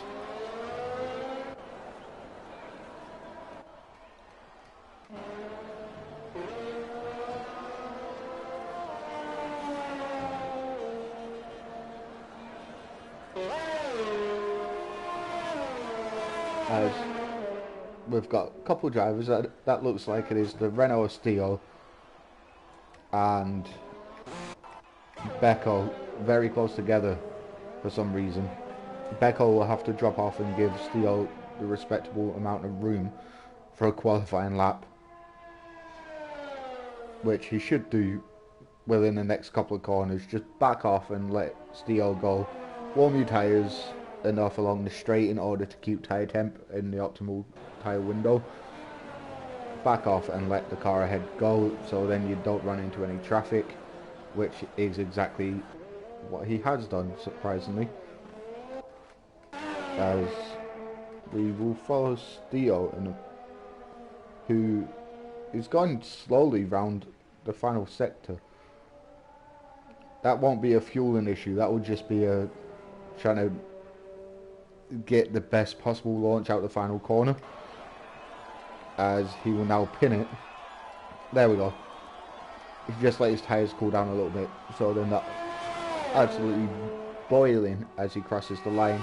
Speaker 3: As we've got a couple of drivers, that looks like it is the Renault Estío and Becco very close together for some reason. Becco will have to drop off and give Steele the respectable amount of room for a qualifying lap, which he should do within the next couple of corners. Just back off and let Steele go. Warm your tyres enough along the straight in order to keep tyre temp in the optimal tyre window. Back off and let the car ahead go, so then you don't run into any traffic, which is exactly what he has done, surprisingly. As we will follow Steele, who is going slowly round the final sector. That won't be a fueling issue, that will just be a trying to get the best possible launch out the final corner, as he will now pin it. There we go. He just let his tyres cool down a little bit, so they're not absolutely boiling as he crosses the line.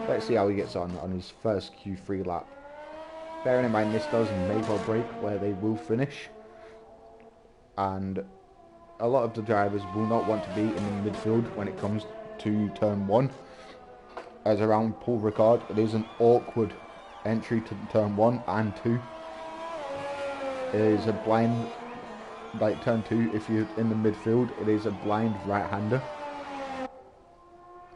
Speaker 3: Let's see how he gets on his first Q3 lap. Bearing in mind this does make or break where they will finish, and a lot of the drivers will not want to be in the midfield when it comes to turn 1. As around Paul Ricard, it is an awkward entry to turn 1 and 2. It is a blind, like turn 2, if you're in the midfield, it is a blind right-hander,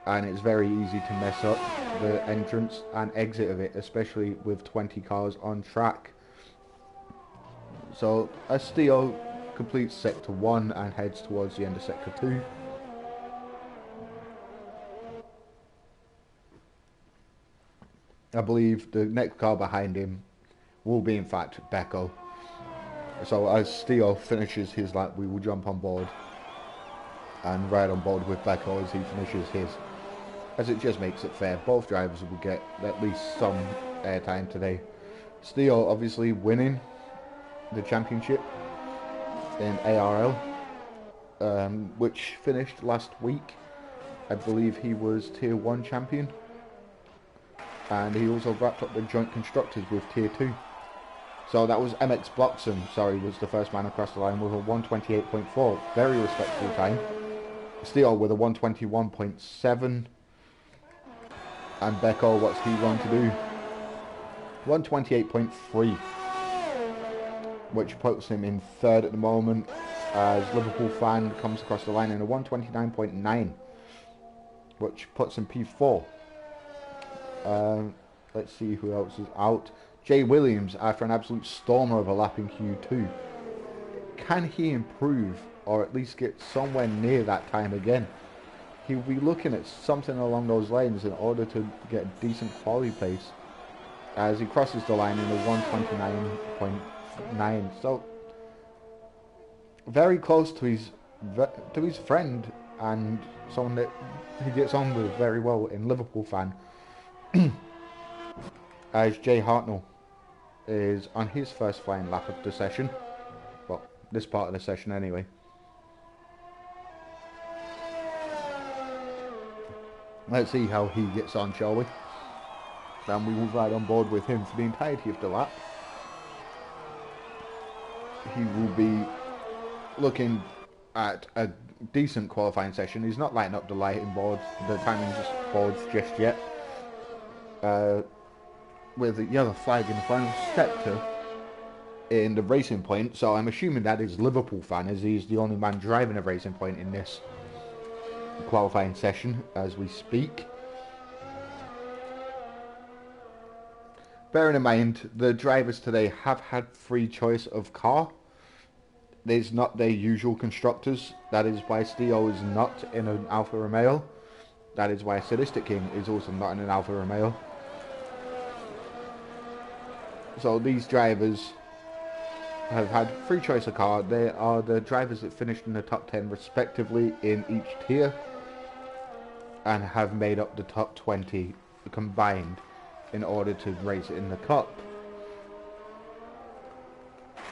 Speaker 3: and it's very easy to mess up the entrance and exit of it, especially with 20 cars on track. So as Steele completes sector 1 and heads towards the end of sector 2, I believe the next car behind him will be in fact Becco. So as Steele finishes his lap, we will jump on board and ride on board with Becco as he finishes his, as it just makes it fair. Both drivers will get at least some airtime today. Steele obviously winning the championship in ARL, which finished last week. I believe he was tier 1 champion, and he also wrapped up the joint constructors with tier 2. So that was MX Bloxham, was the first man across the line with a 128.4, very respectable time. Steele with a 121.7, and Becco, what's he going to do? 128.3, which puts him in third at the moment, as Liverpool Fan comes across the line in a 129.9, which puts him P4. Let's see who else is out. Jay Williams, after an absolute stormer of a lap in Q2. Can he improve, or at least get somewhere near that time again? He'll be looking at something along those lines in order to get a decent quality pace, as he crosses the line in a 129.9. So very close to his friend, and someone that he gets on with very well in Liverpool Fan. As Jay Hartnell is on his first flying lap of the session, well, this part of the session anyway. Let's see how he gets on, shall we? Then we will ride on board with him for the entirety of the lap. He will be looking at a decent qualifying session. He's not lighting up the lighting boards, the timing boards just yet. With the yellow flag in the final sector in the racing point, so I'm assuming that is Liverpool fan, as he's the only man driving a racing point in this qualifying session as we speak. Bearing in mind, the drivers today have had free choice of car. There's not their usual constructors. That is why Steo is not in an Alfa Romeo. That is why Sadistic King is also not in an Alfa Romeo. So these drivers have had free choice of car. They are the drivers that finished in the top 10 respectively in each tier and have made up the top 20 combined in order to race in the cup.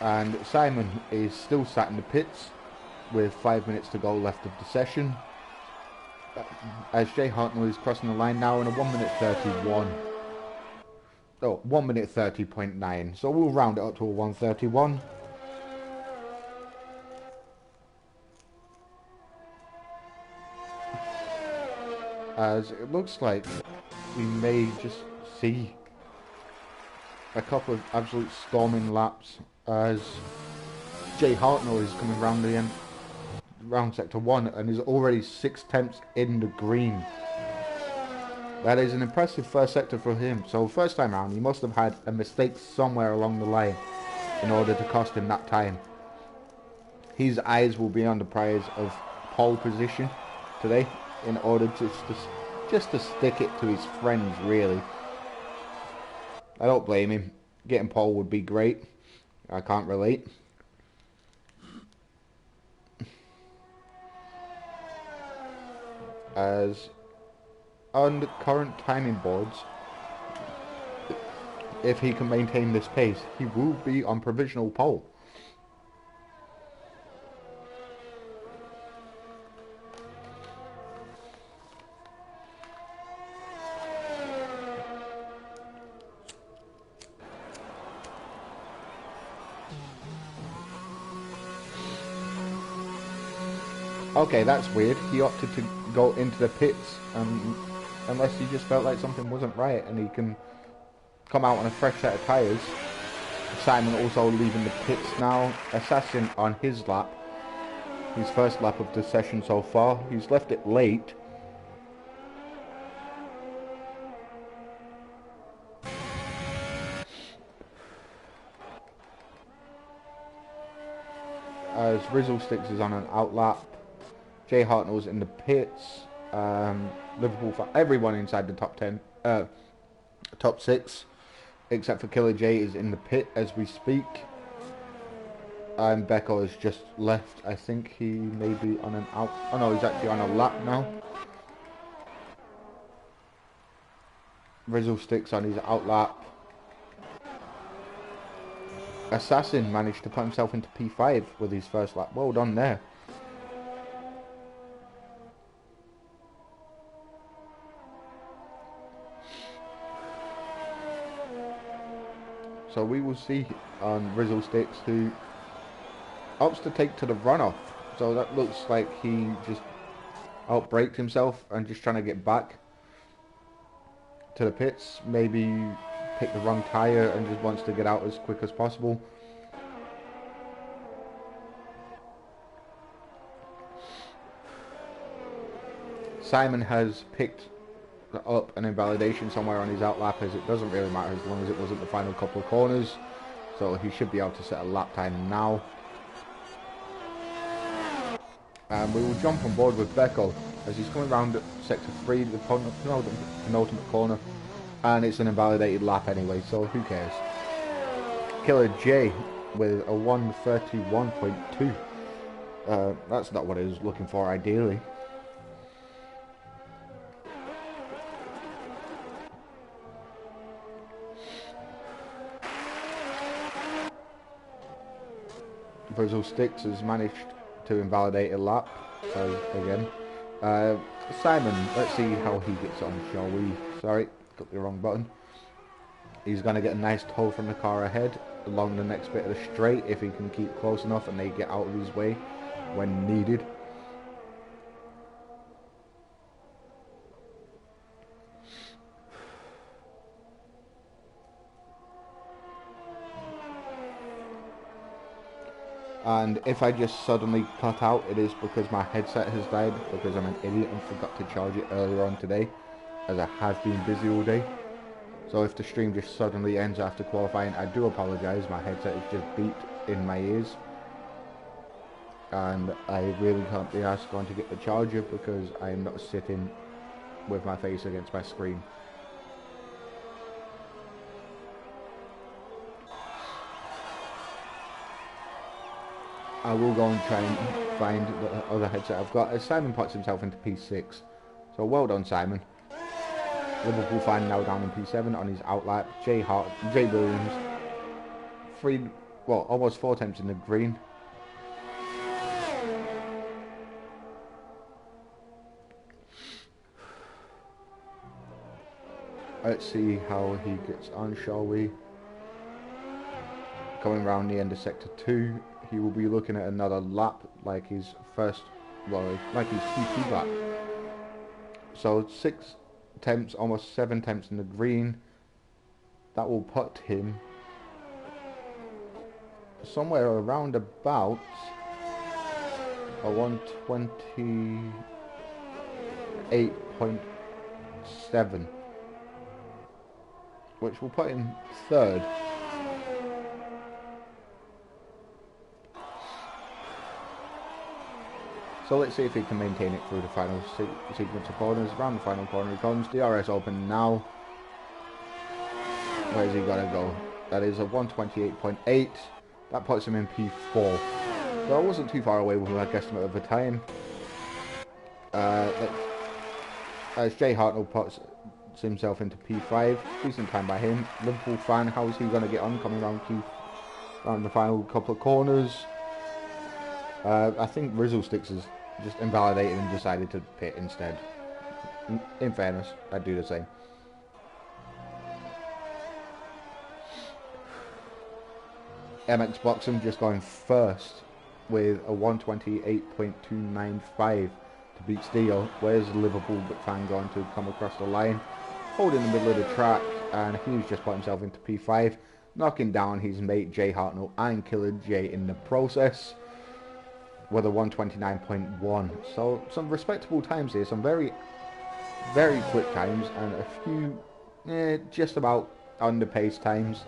Speaker 3: And Simon is still sat in the pits with 5 minutes to go left of the session, as Jay Hartnell is crossing the line now in a 1 minute 31. Oh, 1 minute 30.9, so we'll round it up to a 1:31. As it looks like we may just see a couple of absolute storming laps as Jay Hartnell is coming round the end, round sector 1, and is already 6 tenths in the green. That is an impressive first sector for him. So first time round, he must have had a mistake somewhere along the line in order to cost him that time. His eyes will be on the prize of pole position today in order just to stick it to his friends, really. I don't blame him. Getting pole would be great. I can't relate. As on the current timing boards, if he can maintain this pace, he will be on provisional pole. Okay, that's weird. He opted to go into the pits, unless he just felt like something wasn't right, and he can come out on a fresh set of tyres. Simon also leaving the pits now. Assassin on his lap, his first lap of the session so far. He's left it late. As Rizzlesticks is on an outlap. Jay Hartnell's in the pits. Liverpool, everyone inside the top 10, top 6, except for Killer J is in the pit as we speak. And Becco has just left. I think he may be on an out. Oh no, he's actually on a lap now. Rizzlesticks on his outlap. Assassin managed to put himself into P5 with his first lap. Well done there. So we will see on Rizzlesticks, who opts to take to the runoff. So that looks like he just outbraked himself and just trying to get back to the pits. Maybe picked the wrong tyre and just wants to get out as quick as possible. Simon has picked up an invalidation somewhere on his outlap, as it doesn't really matter as long as it wasn't the final couple of corners. So he should be able to set a lap time now. And we will jump on board with Becco as he's coming around sector 3, the penultimate corner. And it's an invalidated lap anyway, so who cares. Killer J with a 1:31.2. That's not what I was looking for ideally. Brazil Sticks has managed to invalidate a lap, so again. Simon, let's see how he gets on, shall we? Sorry, got the wrong button. He's going to get a nice tow from the car ahead along the next bit of the straight if he can keep close enough and they get out of his way when needed. And if I just suddenly cut out, it is because my headset has died, because I'm an idiot and forgot to charge it earlier on today, as I have been busy all day. So if the stream just suddenly ends after qualifying, I do apologise, my headset is just beeped in my ears. And I really can't be asked going to get the charger because I am not sitting with my face against my screen. I will go and try and find the other headset I've got, as Simon puts himself into P6. So well done, Simon. Liverpool fan now down in P7 on his outlap. Jay Williams, almost 4 attempts in the green. Let's see how he gets on, shall we? Coming round the end of sector 2, he will be looking at another lap like his first, like his CP lap. So 6 attempts, almost 7 attempts in the green. That will put him somewhere around about a 128.7, which will put him third. So let's see if he can maintain it through the final sequence of corners. Around the final corner he comes. DRS open now. Where's he got to go? That is a 128.8. That puts him in P4. So I wasn't too far away with my guesstimate of the time. As Jay Hartnell puts himself into P5. Decent time by him. Liverpool fan, how is he going to get on coming around the final couple of corners? I think Brazil Sticks is just invalidated and decided to pit instead. In fairness, I'd do the same. MX Boxham just going first with a 128.295 to beat Steel. Where's the Liverpool fan going to come across the line? Holding the middle of the track, and he's just put himself into P5, knocking down his mate Jay Hartnell and Killer Jay in the process with a 129.1. So some respectable times here, some very, very quick times, and a few just about under-paced times.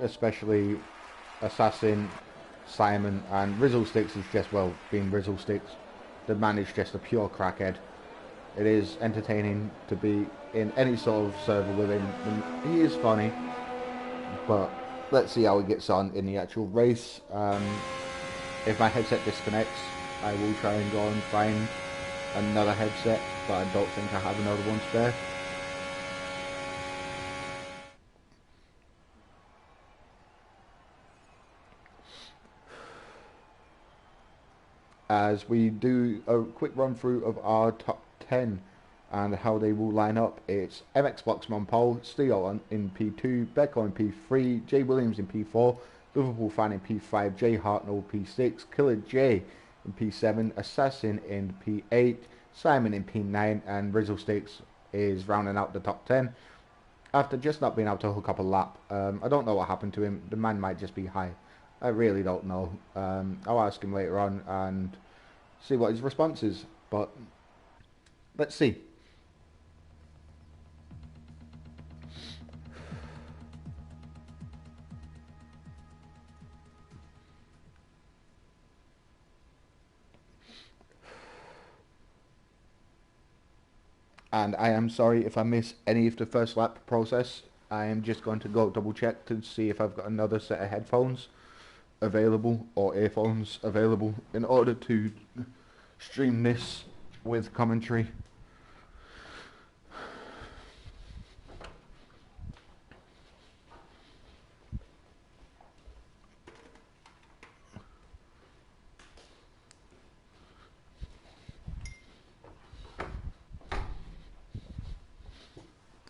Speaker 3: Especially Assassin, Simon, and Rizzle Sticks is just, well, being Rizzle Sticks. The man is just a pure crackhead. It is entertaining to be in any sort of server with him. And he is funny, but let's see how he gets on in the actual race. If my headset disconnects, I will try and go and find another headset, but I don't think I have another one spare. As we do a quick run through of our top 10 and how they will line up, it's MX Boxman on pole, Steel in P2, Becco in P3, Jay Williams in P4, Liverpool fan in P5, Jay Hartnell P6, Killer J in P7, Assassin in P8, Simon in P9, and Rizzle Sticks is rounding out the top 10 after just not being able to hook up a lap. I don't know what happened to him. The man might just be high. I really don't know. I'll ask him later on and see what his response is, but let's see. And I am sorry if I miss any of the first lap process. I am just going to go double check to see if I've got another set of headphones available or earphones available in order to stream this with commentary.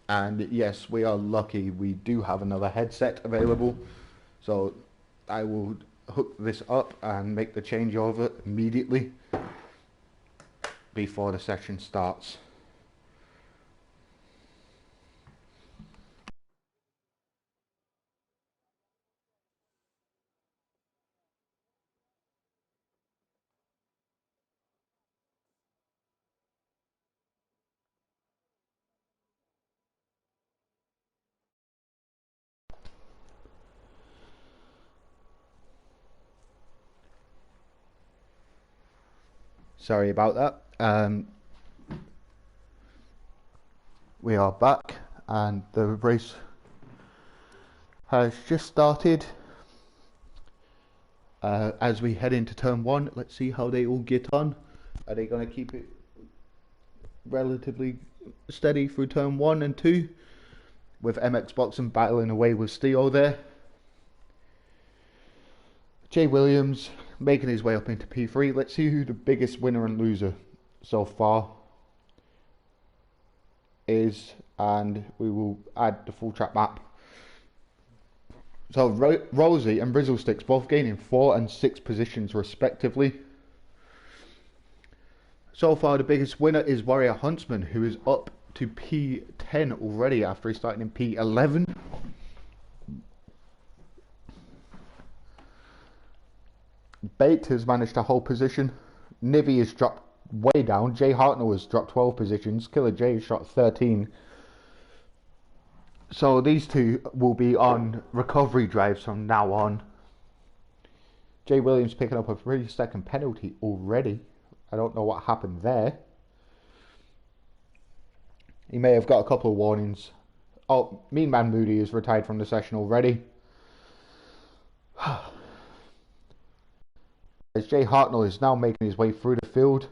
Speaker 3: And yes, we are lucky we do have another headset available. So I will hook this up and make the changeover immediately before the session starts. Sorry about that. We are back and the race has just started. As we head into turn 1, let's see how they all get on. Are they going to keep it relatively steady through turn 1 and 2 with MX Boxing battling away with Steo there? Jay Williams making his way up into P3. Let's see who the biggest winner and loser so far is, and we will add the full track map. So Rosie and Brizzlesticks both gaining 4 and 6 positions respectively. So far the biggest winner is Warrior Huntsman, who is up to P10 already after he started in P11. Bait has managed to hold position. Nivy has dropped way down. Jay Hartnell has dropped 12 positions. Killer J has shot 13. So these two will be on recovery drives from now on. Jay Williams picking up a 3-second penalty already. I don't know what happened there. He may have got a couple of warnings. Oh, Mean Man Moody is retired from the session already. As Jay Hartnell is now making his way through the field.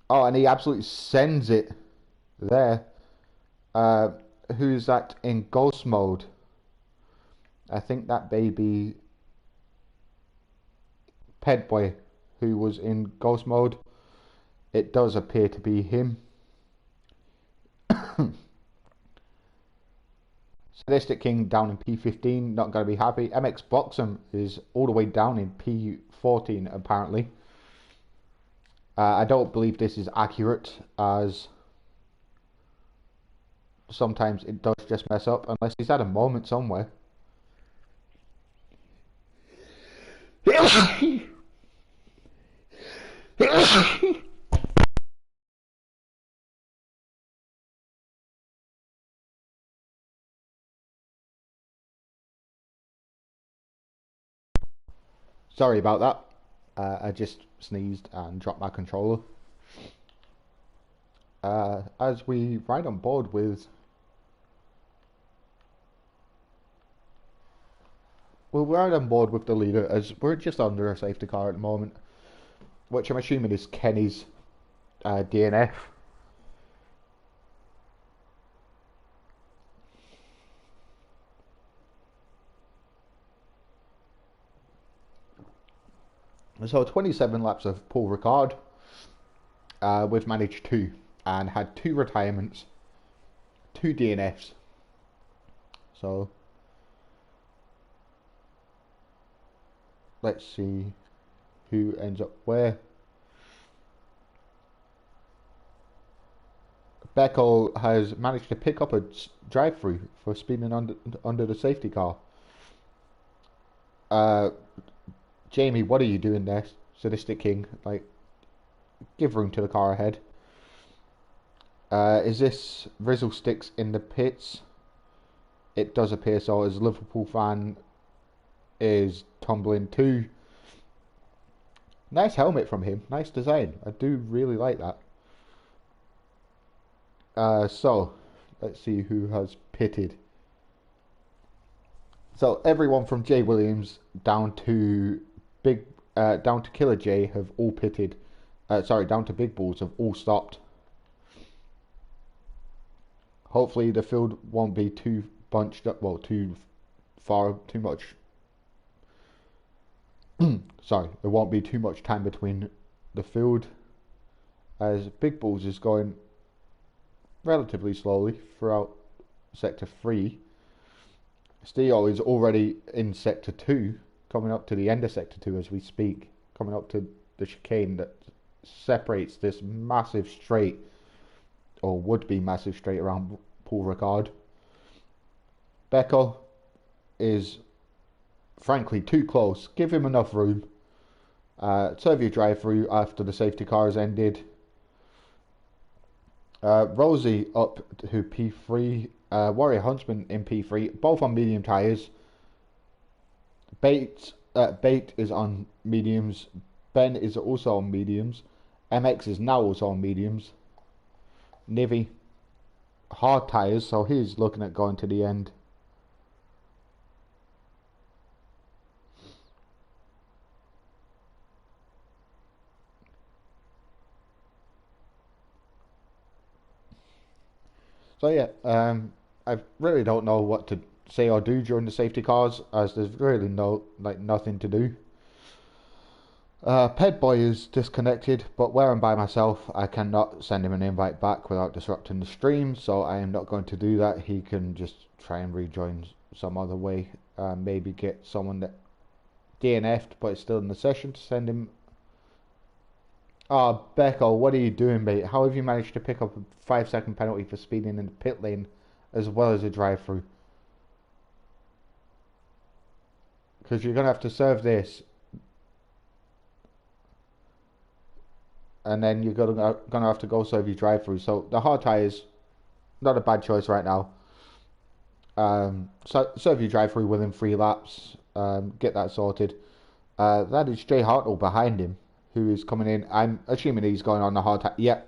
Speaker 3: Oh, and he absolutely sends it there. Who's that in ghost mode? I think that may be Pedboy, who was in ghost mode. It does appear to be him. Sadistic King down in P15, not going to be happy. MX Boxum is all the way down in P14 apparently. I don't believe this is accurate, as sometimes it does just mess up, unless he's had a moment somewhere. Sorry about that. I just sneezed and dropped my controller. As we ride on board with... We'll ride on board with the leader, as we're just under a safety car at the moment, which I'm assuming is Kenny's DNF. So 27 laps of Paul Ricard. We've managed 2 and had 2 retirements, 2 DNFs. So let's see who ends up where. Beckel has managed to pick up a drive-through for speeding under the safety car. Jamie, what are you doing there? Sadistic King, like, give room to the car ahead. Is this Rizzle Sticks in the pits? It does appear so, as a Liverpool fan is tumbling too. Nice helmet from him, nice design. I do really like that. So, let's see who has pitted. So everyone from Jay Williams down to Killer J have all pitted. Down to Big Balls have all stopped. Hopefully the field won't be too bunched up, well, too much. Sorry, there won't be too much time between the field, as Big Balls is going relatively slowly throughout Sector 3. Steel is already in Sector 2, coming up to the end of Sector 2 as we speak, coming up to the chicane that separates this massive straight, or would-be massive straight around Paul Ricard. Beckel is frankly too close. Give him enough room. Serve your drive-through after the safety car has ended. Rosie up to P3. Warrior Huntsman in P3. Both on medium tyres. Bait is on mediums. Ben is also on mediums. MX is now also on mediums. Nivy, hard tyres, so he's looking at going to the end. So yeah, I really don't know what to say or do during the safety cars, as there's really nothing to do. Ped Boy is disconnected, but where I'm by myself, I cannot send him an invite back without disrupting the stream, so I am not going to do that. He can just try and rejoin some other way. Maybe get someone that DNF'd but is still in the session to send him. Ah, Beckel, what are you doing, mate? How have you managed to pick up a 5-second penalty for speeding in the pit lane as well as a drive-through? Because you're going to have to serve this. And then you're gonna have to go serve your drive-through. So the hard tyres, not a bad choice right now. So serve your drive-through within 3 laps. Get that sorted. That is Jay Hartnell behind him, who is coming in. I'm assuming he's going on the hard tyre. Yeah,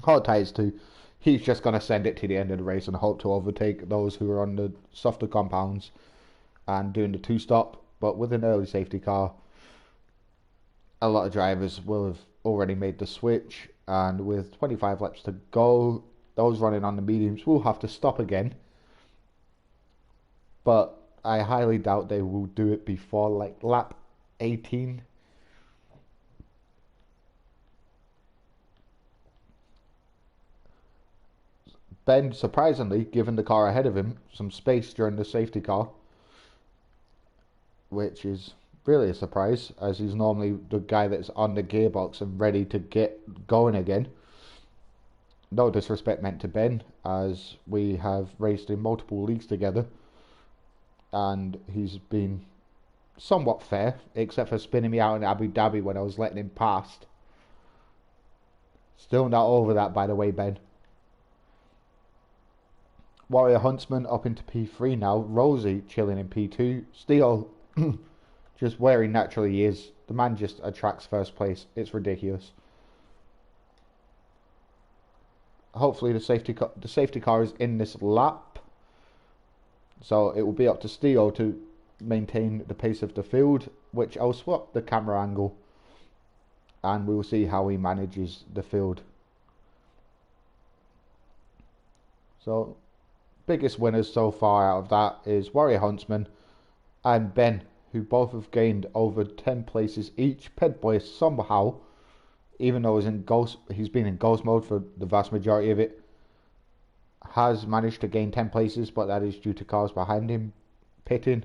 Speaker 3: hard tyres too. He's just gonna send it to the end of the race and hope to overtake those who are on the softer compounds and doing the 2-stop. But with an early safety car, a lot of drivers will have already made the switch, and with 25 laps to go, those running on the mediums will have to stop again, but I highly doubt they will do it before like lap 18. Ben, surprisingly, given the car ahead of him some space during the safety car, which is really a surprise, as he's normally the guy that's on the gearbox and ready to get going again. No disrespect meant to Ben, as we have raced in multiple leagues together and he's been somewhat fair, except for spinning me out in Abu Dhabi when I was letting him past. Still not over that, by the way, Ben. Warrior Huntsman up into P3 now. Rosie chilling in P2. Steel just where he naturally is. The man just attracts first place. It's ridiculous. Hopefully the safety car is in this lap, so it will be up to Steel to maintain the pace of the field, which I'll swap the camera angle and we will see how he manages the field. So biggest winners so far out of that is Warrior Huntsman and Ben, who both have gained over 10 places each. Ped Boy somehow, even though he's been in ghost mode for the vast majority of it, has managed to gain 10 places, but that is due to cars behind him pitting,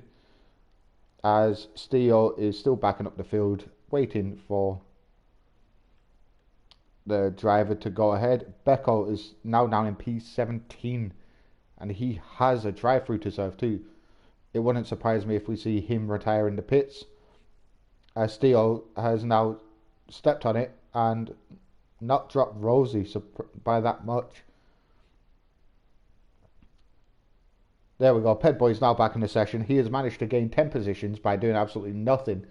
Speaker 3: as Steel is still backing up the field, waiting for the driver to go ahead. Beckel is now down in P17, and he has a drive-through to serve too. It wouldn't surprise me if we see him retire in the pits, as Steel has now stepped on it and not dropped Rosie by that much. There we go. Ped Boy's now back in the session. He has managed to gain 10 positions by doing absolutely nothing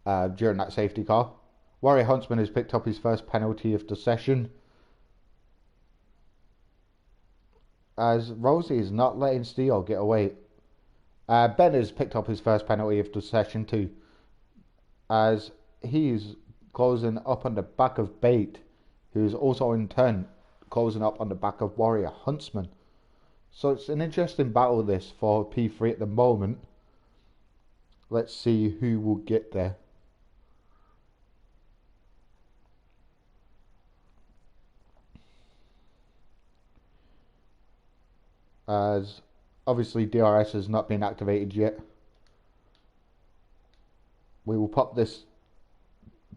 Speaker 3: during that safety car. Warrior Huntsman has picked up his first penalty of the session, as Rosie is not letting Steel get away. Ben has picked up his first penalty of the session too, as he's closing up on the back of Bait, who's also in turn closing up on the back of Warrior Huntsman. So it's an interesting battle this for P3 at the moment. Let's see who will get there. as obviously DRS has not been activated yet. We will pop this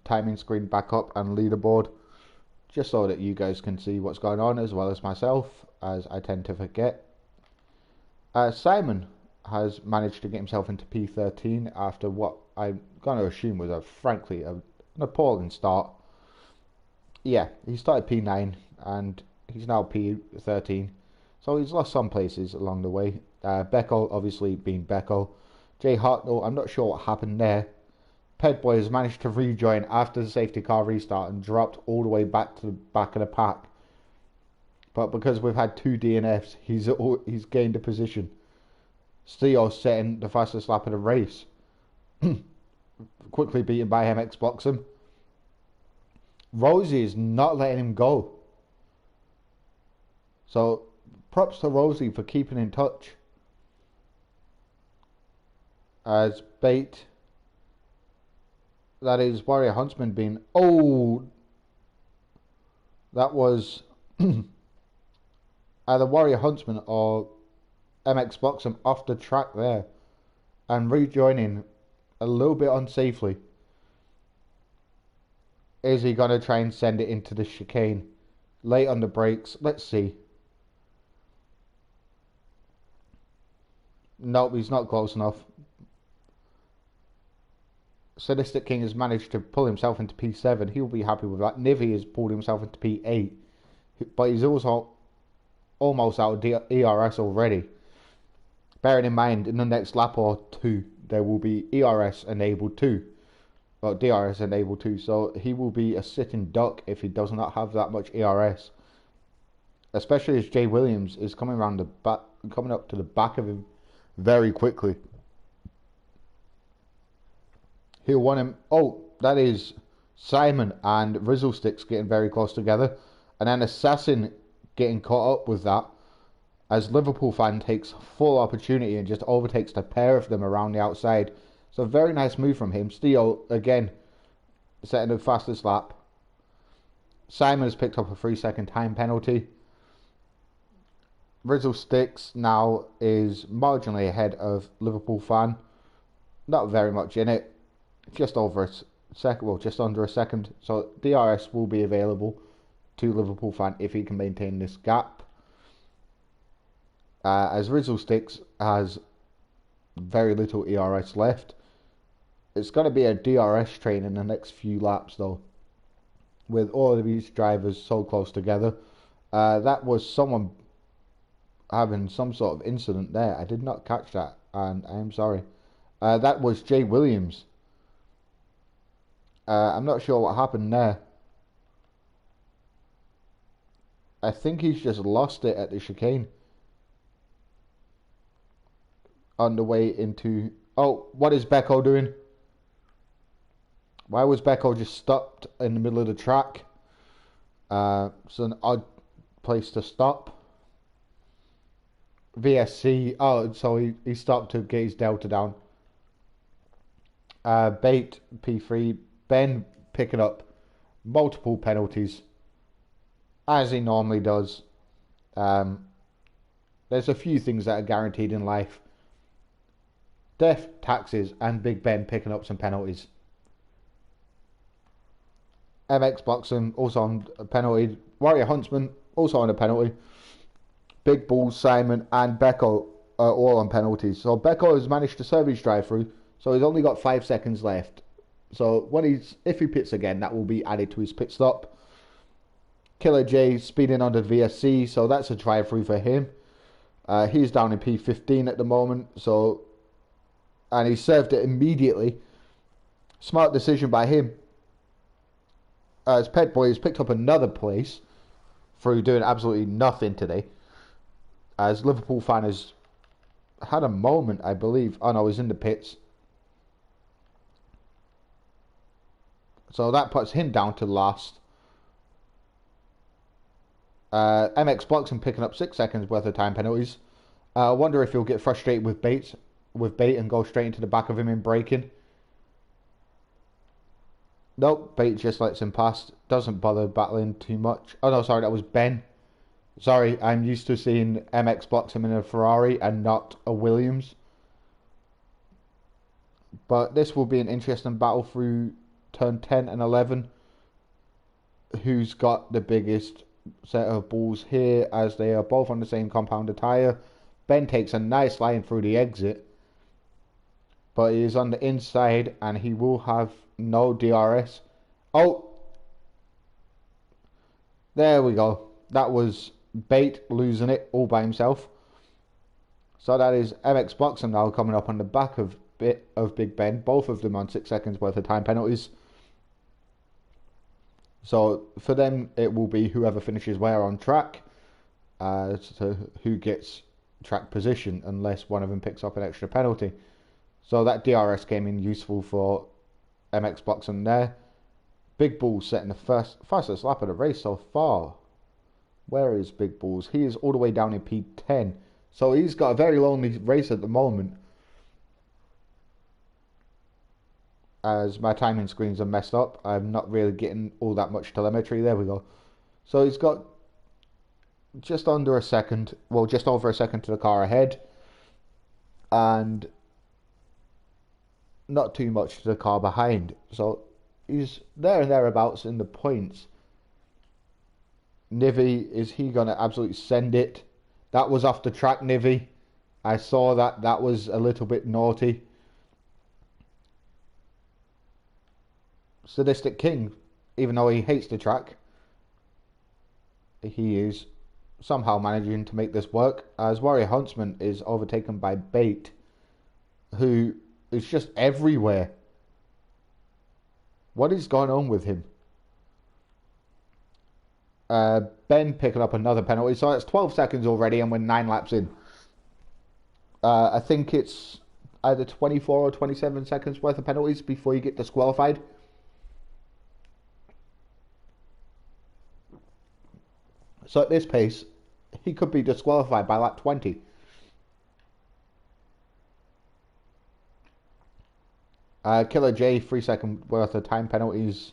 Speaker 3: timing screen back up and leaderboard just so that you guys can see what's going on as well as myself, as I tend to forget. Simon has managed to get himself into P13 after what I'm going to assume was frankly an appalling start. Yeah, he started P9 and he's now P13, so he's lost some places along the way. Becco obviously being Becco. Jay Hartnell, I'm not sure what happened there. Pedboy has managed to rejoin after the safety car restart and dropped all the way back to the back of the pack. But because we've had 2 DNFs, he's gained a position. Steele setting the fastest lap of the race. Quickly beaten by MX Boxham. Rosie is not letting him go. So props to Rosie for keeping in touch. As Bait, that is Warrior Huntsman being... Oh! That was either Warrior Huntsman or MX Boxham off the track there and rejoining a little bit unsafely. Is he going to try and send it into the chicane? Late on the brakes. Let's see. Nope, he's not close enough. Sadistic King has managed to pull himself into P7. He'll be happy with that. Nivy has pulled himself into P8. But he's also almost out of ERS already. Bearing in mind, in the next lap or two, there will be ERS enabled too. Well, DRS enabled too. So he will be a sitting duck if he does not have that much ERS. Especially as Jay Williams is coming around the back, coming up to the back of him very quickly. He'll want him. Oh, that is Simon and Rizzlesticks getting very close together. And then Assassin getting caught up with that. As Liverpool fan takes full opportunity and just overtakes the pair of them around the outside. So a very nice move from him. Steele, again, setting the fastest lap. Simon has picked up a 3-second time penalty. Rizzlesticks now is marginally ahead of Liverpool fan. Not very much in it. Just over a second, well, just under a second. So DRS will be available to Liverpool fan if he can maintain this gap. As Rizzlesticks has very little ERS left. It's going to be a DRS train in the next few laps though. With all of these drivers so close together. That was someone having some sort of incident there. I did not catch that and I'm sorry. That was Jay Williams. I'm not sure what happened there. I think he's just lost it at the chicane. On the way into... Oh, what is Becco doing? Why was Becco just stopped in the middle of the track? It's an odd place to stop. VSC. Oh, so he stopped to get his delta down. Bait, P3. Ben picking up multiple penalties. As he normally does. There's a few things that are guaranteed in life. Death, taxes, and Big Ben picking up some penalties. MX Boxing also on a penalty. Warrior Huntsman also on a penalty. Big Bull, Simon, and Becco are all on penalties. So Becco has managed to serve his drive-through. So he's only got 5 seconds left. So if he pits again, that will be added to his pit stop. Killer J speeding under VSC, so that's a drive-through for him. He's down in P15 at the moment, so... And he served it immediately. Smart decision by him. As Pet Boy has picked up another place through doing absolutely nothing today. As Liverpool fan has had a moment, I believe. Oh no, he's in the pits. So that puts him down to last. MX Boxing picking up 6 seconds worth of time penalties. I wonder if he'll get frustrated with Bait and go straight into the back of him in braking. Nope, Bait just lets him pass. Doesn't bother battling too much. Oh no, sorry, that was Ben. Sorry, I'm used to seeing MX box him in a Ferrari and not a Williams. But this will be an interesting battle through turn 10 and 11. Who's got the biggest set of balls here, as they are both on the same compounded tyre. Ben takes a nice line through the exit, but he is on the inside and he will have no DRS. Oh, there we go. That was Bait losing it all by himself. So that is MX Boxing now coming up on the back of Big Ben, both of them on 6 seconds worth of time penalties. So for them, it will be whoever finishes where on track as to who gets track position, unless one of them picks up an extra penalty. So that DRS came in useful for MX Boxing there. Big Bull setting the fastest lap of the race so far. Where is Big Bulls? He is all the way down in P10. So he's got a very lonely race at the moment, as my timing screens are messed up. I'm not really getting all that much telemetry. There we go. So he's got just under a second, well, just over a second to the car ahead, and not too much to the car behind. So he's there and thereabouts in the points. Nivy, is he going to absolutely send it? That was off the track, Nivy. I saw that. That was a little bit naughty. Sadistic King, even though he hates the track, he is somehow managing to make this work, as Warrior Huntsman is overtaken by Bait, who is just everywhere. What is going on with him? Ben picking up another penalty, so it's 12 seconds already and we're 9 laps in. I think it's either 24 or 27 seconds worth of penalties before you get disqualified. So at this pace, he could be disqualified by lap 20. Killer J, 3 second worth of time penalties.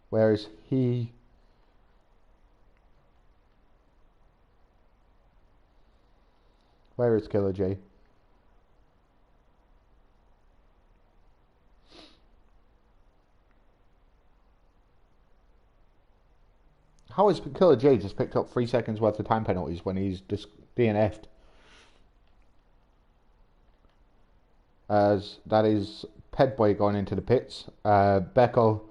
Speaker 3: Where is he? Where is Killer J? How has Killer J just picked up 3 seconds worth of time penalties when he's just DNF'd? As that is Pedboy going into the pits. Beckel,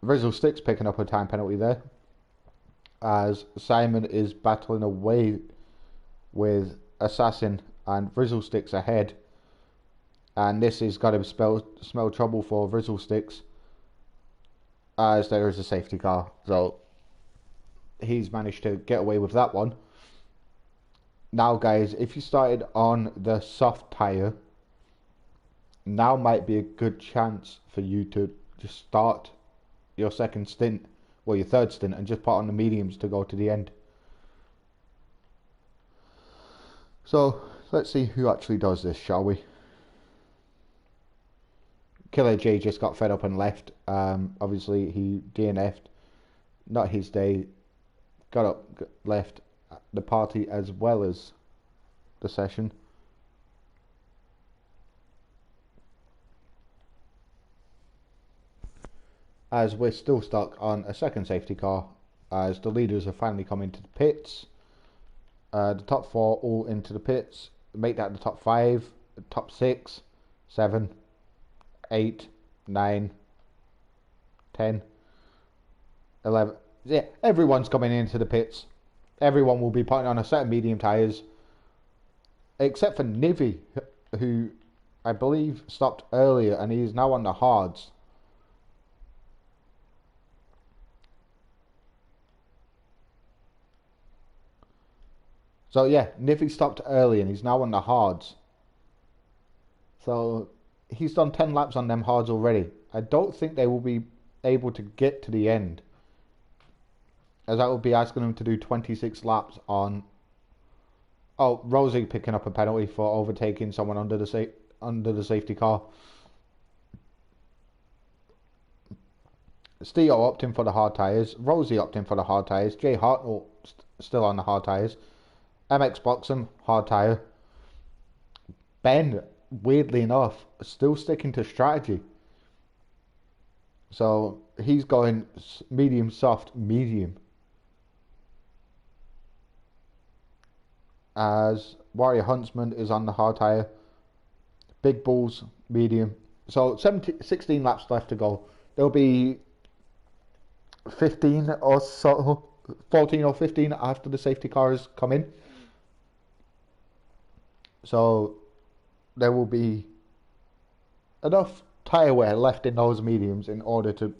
Speaker 3: Rizzle Sticks picking up a time penalty there, as Simon is battling away with Assassin and Rizzle Sticks ahead, and this is got to smell trouble for Rizzle Sticks, as there is a safety car, so he's managed to get away with that one. Now guys, if you started on the soft tyre, now might be a good chance for you to just start your second stint, well, your third stint, and just put on the mediums to go to the end. So let's see who actually does this, shall we? Killer J just got fed up and left. Obviously he DNF'd, not his day. Got up, left the party as well as the session. As we're still stuck on a second safety car, as the leaders have finally come into the pits. The top 4 all into the pits. Make that the top 5, the top 6, 7, 8, 9, 10, 11. Yeah, everyone's coming into the pits. Everyone will be putting on a set of medium tyres, except for Nivy, who I believe stopped earlier and he is now on the hards. So yeah, Nivy stopped early and he's now on the hards. So he's done 10 laps on them hards already. I don't think they will be able to get to the end, as I would be asking him to do 26 laps on... Oh, Rosie picking up a penalty for overtaking someone under the safety car. Steo opting for the hard tyres. Rosie opting for the hard tyres. Jay Hartnell still on the hard tyres. MX Boxham, hard tyre. Ben, weirdly enough, still sticking to strategy. So he's going medium, soft, medium. As Warrior Huntsman is on the hard tyre. Big Bulls, medium. So 16 laps left to go. There'll be 15 or so, 14 or 15 after the safety cars come in. So there will be enough tyre wear left in those mediums in order to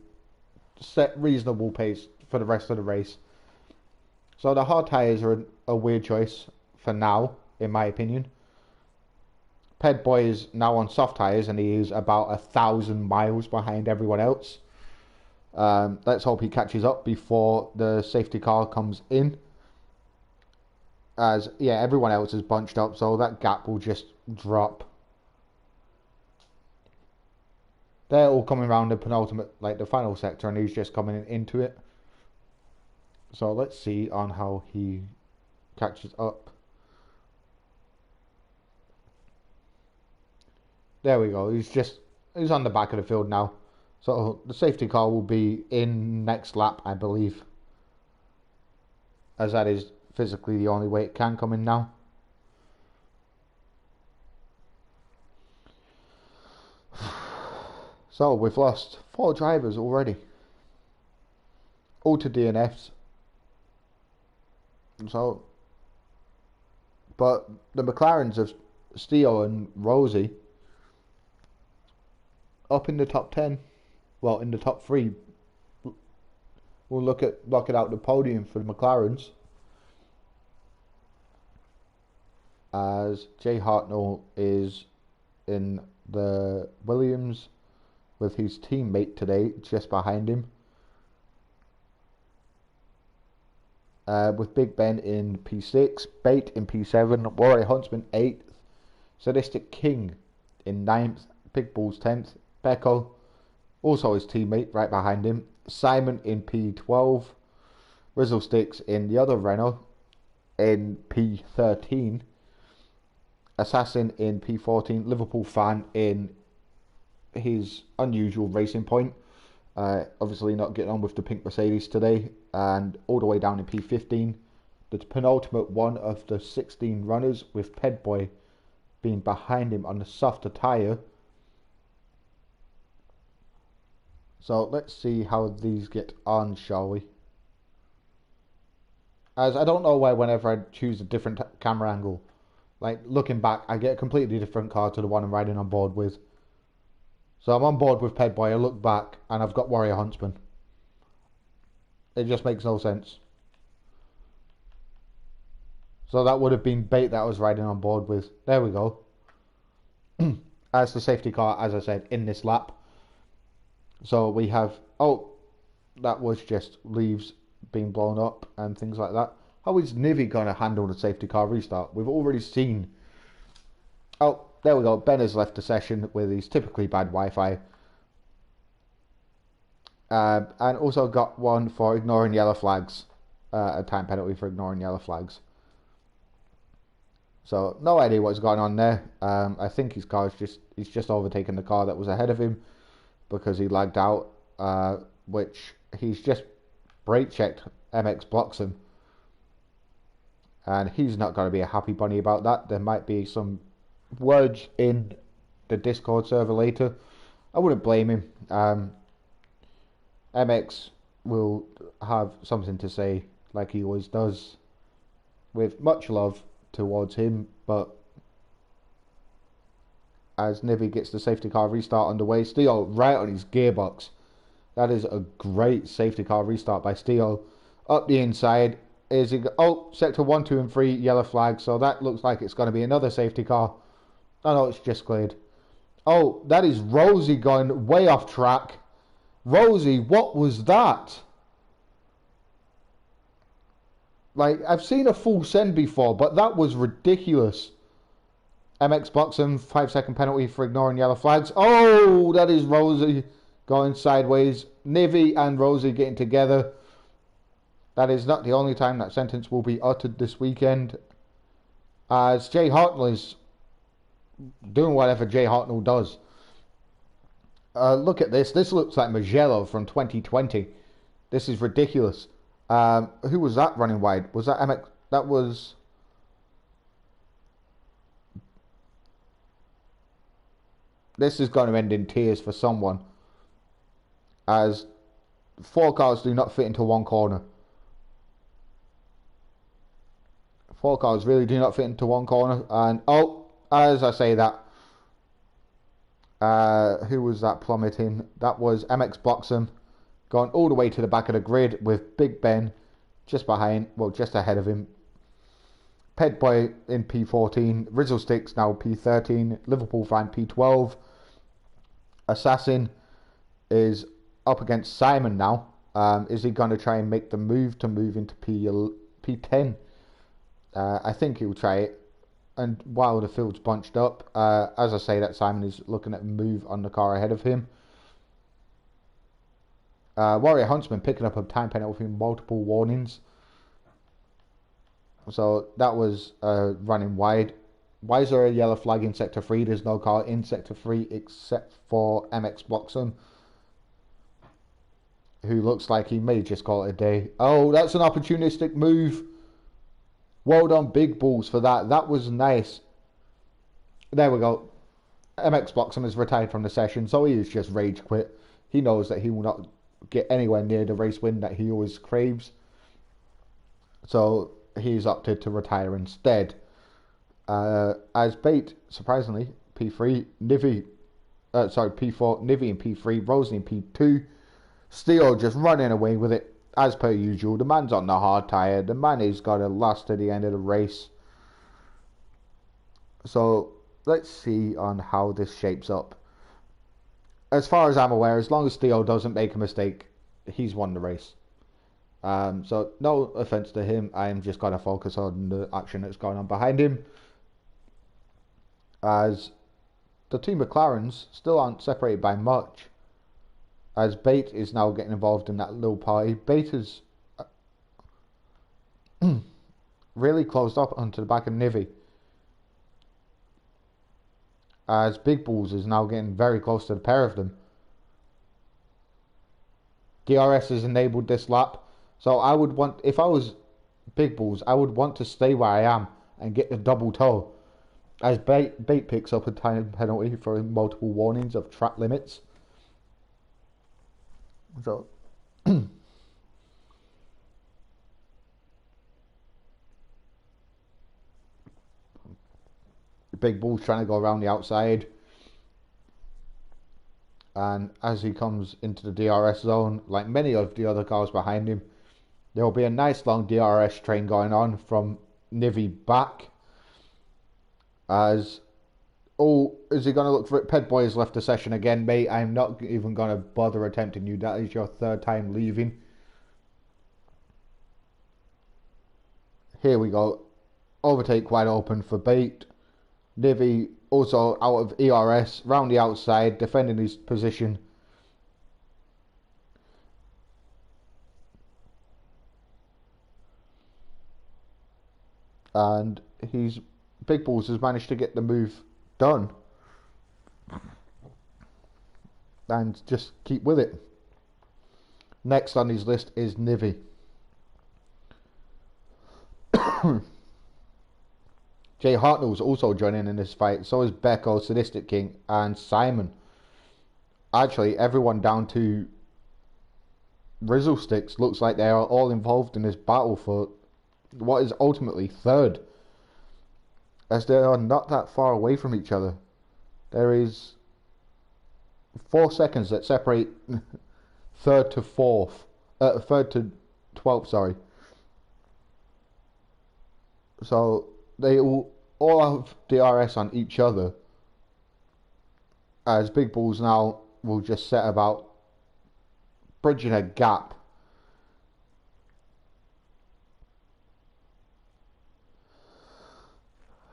Speaker 3: set reasonable pace for the rest of the race. So the hard tyres are a weird choice for now, in my opinion. Ped Boy is now on soft tyres and he is about 1,000 miles behind everyone else. Let's hope he catches up before the safety car comes in. As, yeah, everyone else is bunched up, so that gap will just drop. They're all coming around the penultimate, like the final sector, and he's just coming into it. So let's see on how he catches up. There we go. He's on the back of the field now. So the safety car will be in next lap, I believe. As that is physically the only way it can come in now. So we've lost 4 drivers already. All to DNFs. So, but the McLarens of Steo and Rosie up in the top 10. Well, in the top 3. We'll look it out the podium for the McLarens. As Jay Hartnell is in the Williams with his teammate today, just behind him. With Big Ben in P6, Bate in P7, Warrior Huntsman 8th, Sadistic King in 9th, Big Bulls 10th, Becco, also his teammate right behind him, Simon in P12, Rizzle Sticks in the other Renault in P13, Assassin in P14, Liverpool Fan in his unusual racing point, obviously not getting on with the pink Mercedes today, and all the way down in P15, the penultimate one of the 16 runners with Ped Boy being behind him on the softer tyre. So let's see how these get on, shall we? As I don't know why whenever I choose a different camera angle, like looking back, I get a completely different car to the one I'm riding on board with. So I'm on board with Ped Boy, I look back and I've got Warrior Huntsman. It just makes no sense. So that would have been Bait that I was riding on board with. There we go. As the safety car, as I said, in this lap. So we have, oh, that was just leaves being blown up and things like that. How is Nivy going to handle the safety car restart? We've already seen, oh, there we go. Ben has left the session with his typically bad Wi-Fi. And also got one for ignoring yellow flags. A time penalty for ignoring yellow flags. So, no idea what's going on there. I think his car is he's just overtaken the car that was ahead of him because he lagged out, which he's just brake checked MX Bloxham. And he's not going to be a happy bunny about that. There might be some words in the Discord server later. I wouldn't blame him. MX will have something to say like he always does, with much love towards him, but as Nivy gets the safety car restart underway, Steo right on his gearbox. That is a great safety car restart by Steo. Up the inside is sector 1, 2 and 3 yellow flag, so that looks like it's going to be another safety car. Oh no, it's just cleared. Oh, that is Rosie going way off track. Rosie, what was that? Like, I've seen a full send before, but that was ridiculous. MX Boxham, 5-second penalty for ignoring yellow flags. Oh, that is Rosie going sideways. Nivy and Rosie getting together. That is not the only time that sentence will be uttered this weekend, as Jay Hartnell is doing whatever Jay Hartnell does. Look at this. This looks like Magello from 2020. This is ridiculous. Who was that running wide? Was that MX? That was... This is going to end in tears for someone, as 4 cars do not fit into one corner. 4 cars really do not fit into one corner. And, oh, as I say that, who was that plummeting? That was MX Bloxham, going all the way to the back of the grid with Big Ben just behind, well, just ahead of him. Ped Boy in P14, Rizzle Sticks now P13, Liverpool Fan P12. Assassin is up against Simon now. Is he going to try and make the move into P10? I think he'll try it. And while the field's bunched up, as I say that, Simon is looking at a move on the car ahead of him. Warrior Huntsman picking up a time penalty, multiple warnings. So that was running wide. Why is there a yellow flag in Sector 3? There's no car in Sector 3 except for MX Bloxham, who looks like he may just call it a day. Oh, that's an opportunistic move. Well done, Big Balls, for that. That was nice. There we go. MX Bloxham is retired from the session, so he is just rage quit. He knows that he will not get anywhere near the race win that he always craves. So he's opted to retire instead. As bait, surprisingly, P3, Nivy, P4, Nivy in P3, Rosie in P2. Steele just running away with it. As per usual, the man's on the hard tyre. The man has got to last to the end of the race. So let's see on how this shapes up. As far as I'm aware, as long as Steele doesn't make a mistake, he's won the race. So no offence to him. I am just going to focus on the action that's going on behind him, as the two McLarens still aren't separated by much, as Bate is now getting involved in that little party. Bate is really closed up onto the back of Nivy, as Big Balls is now getting very close to the pair of them. DRS has enabled this lap, so I would want, if I was Big Balls, I would want to stay where I am and get the double toe, as Bate picks up a time penalty for multiple warnings of track limits. So Big Bull's trying to go around the outside, and as he comes into the DRS zone, like many of the other cars behind him, there will be a nice long DRS train going on from Nivy back. As is he going to look for it? Ped Boy has left the session again, mate. I'm not even going to bother attempting you. That is your 3rd time leaving. Here we go. Overtake wide open for Bate. Nivy also out of ERS, round the outside, defending his position. And Big Balls has managed to get the move done. And just keep with it. Next on his list is Nivy. Jay Hartnell's also joining in this fight. So is Becco, Sadistic King, and Simon. Actually, everyone down to Rizzle Sticks looks like they are all involved in this battle for what is ultimately 3rd, as they are not that far away from each other. There is 4 seconds that separate 3rd to 4th, 3rd to 12th, sorry. So they all have DRS on each other, as Big Balls now will just set about bridging a gap.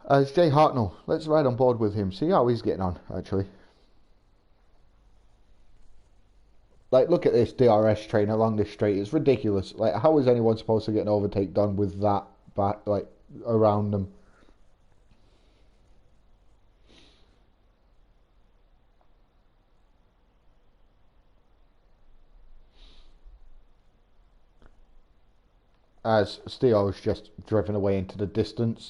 Speaker 3: As Jay Hartnell, let's ride on board with him, see how he's getting on, actually. Like, look at this DRS train along this straight. It's ridiculous. Like, how is anyone supposed to get an overtake done with that back, like, around them? As Steele's just driven away into the distance.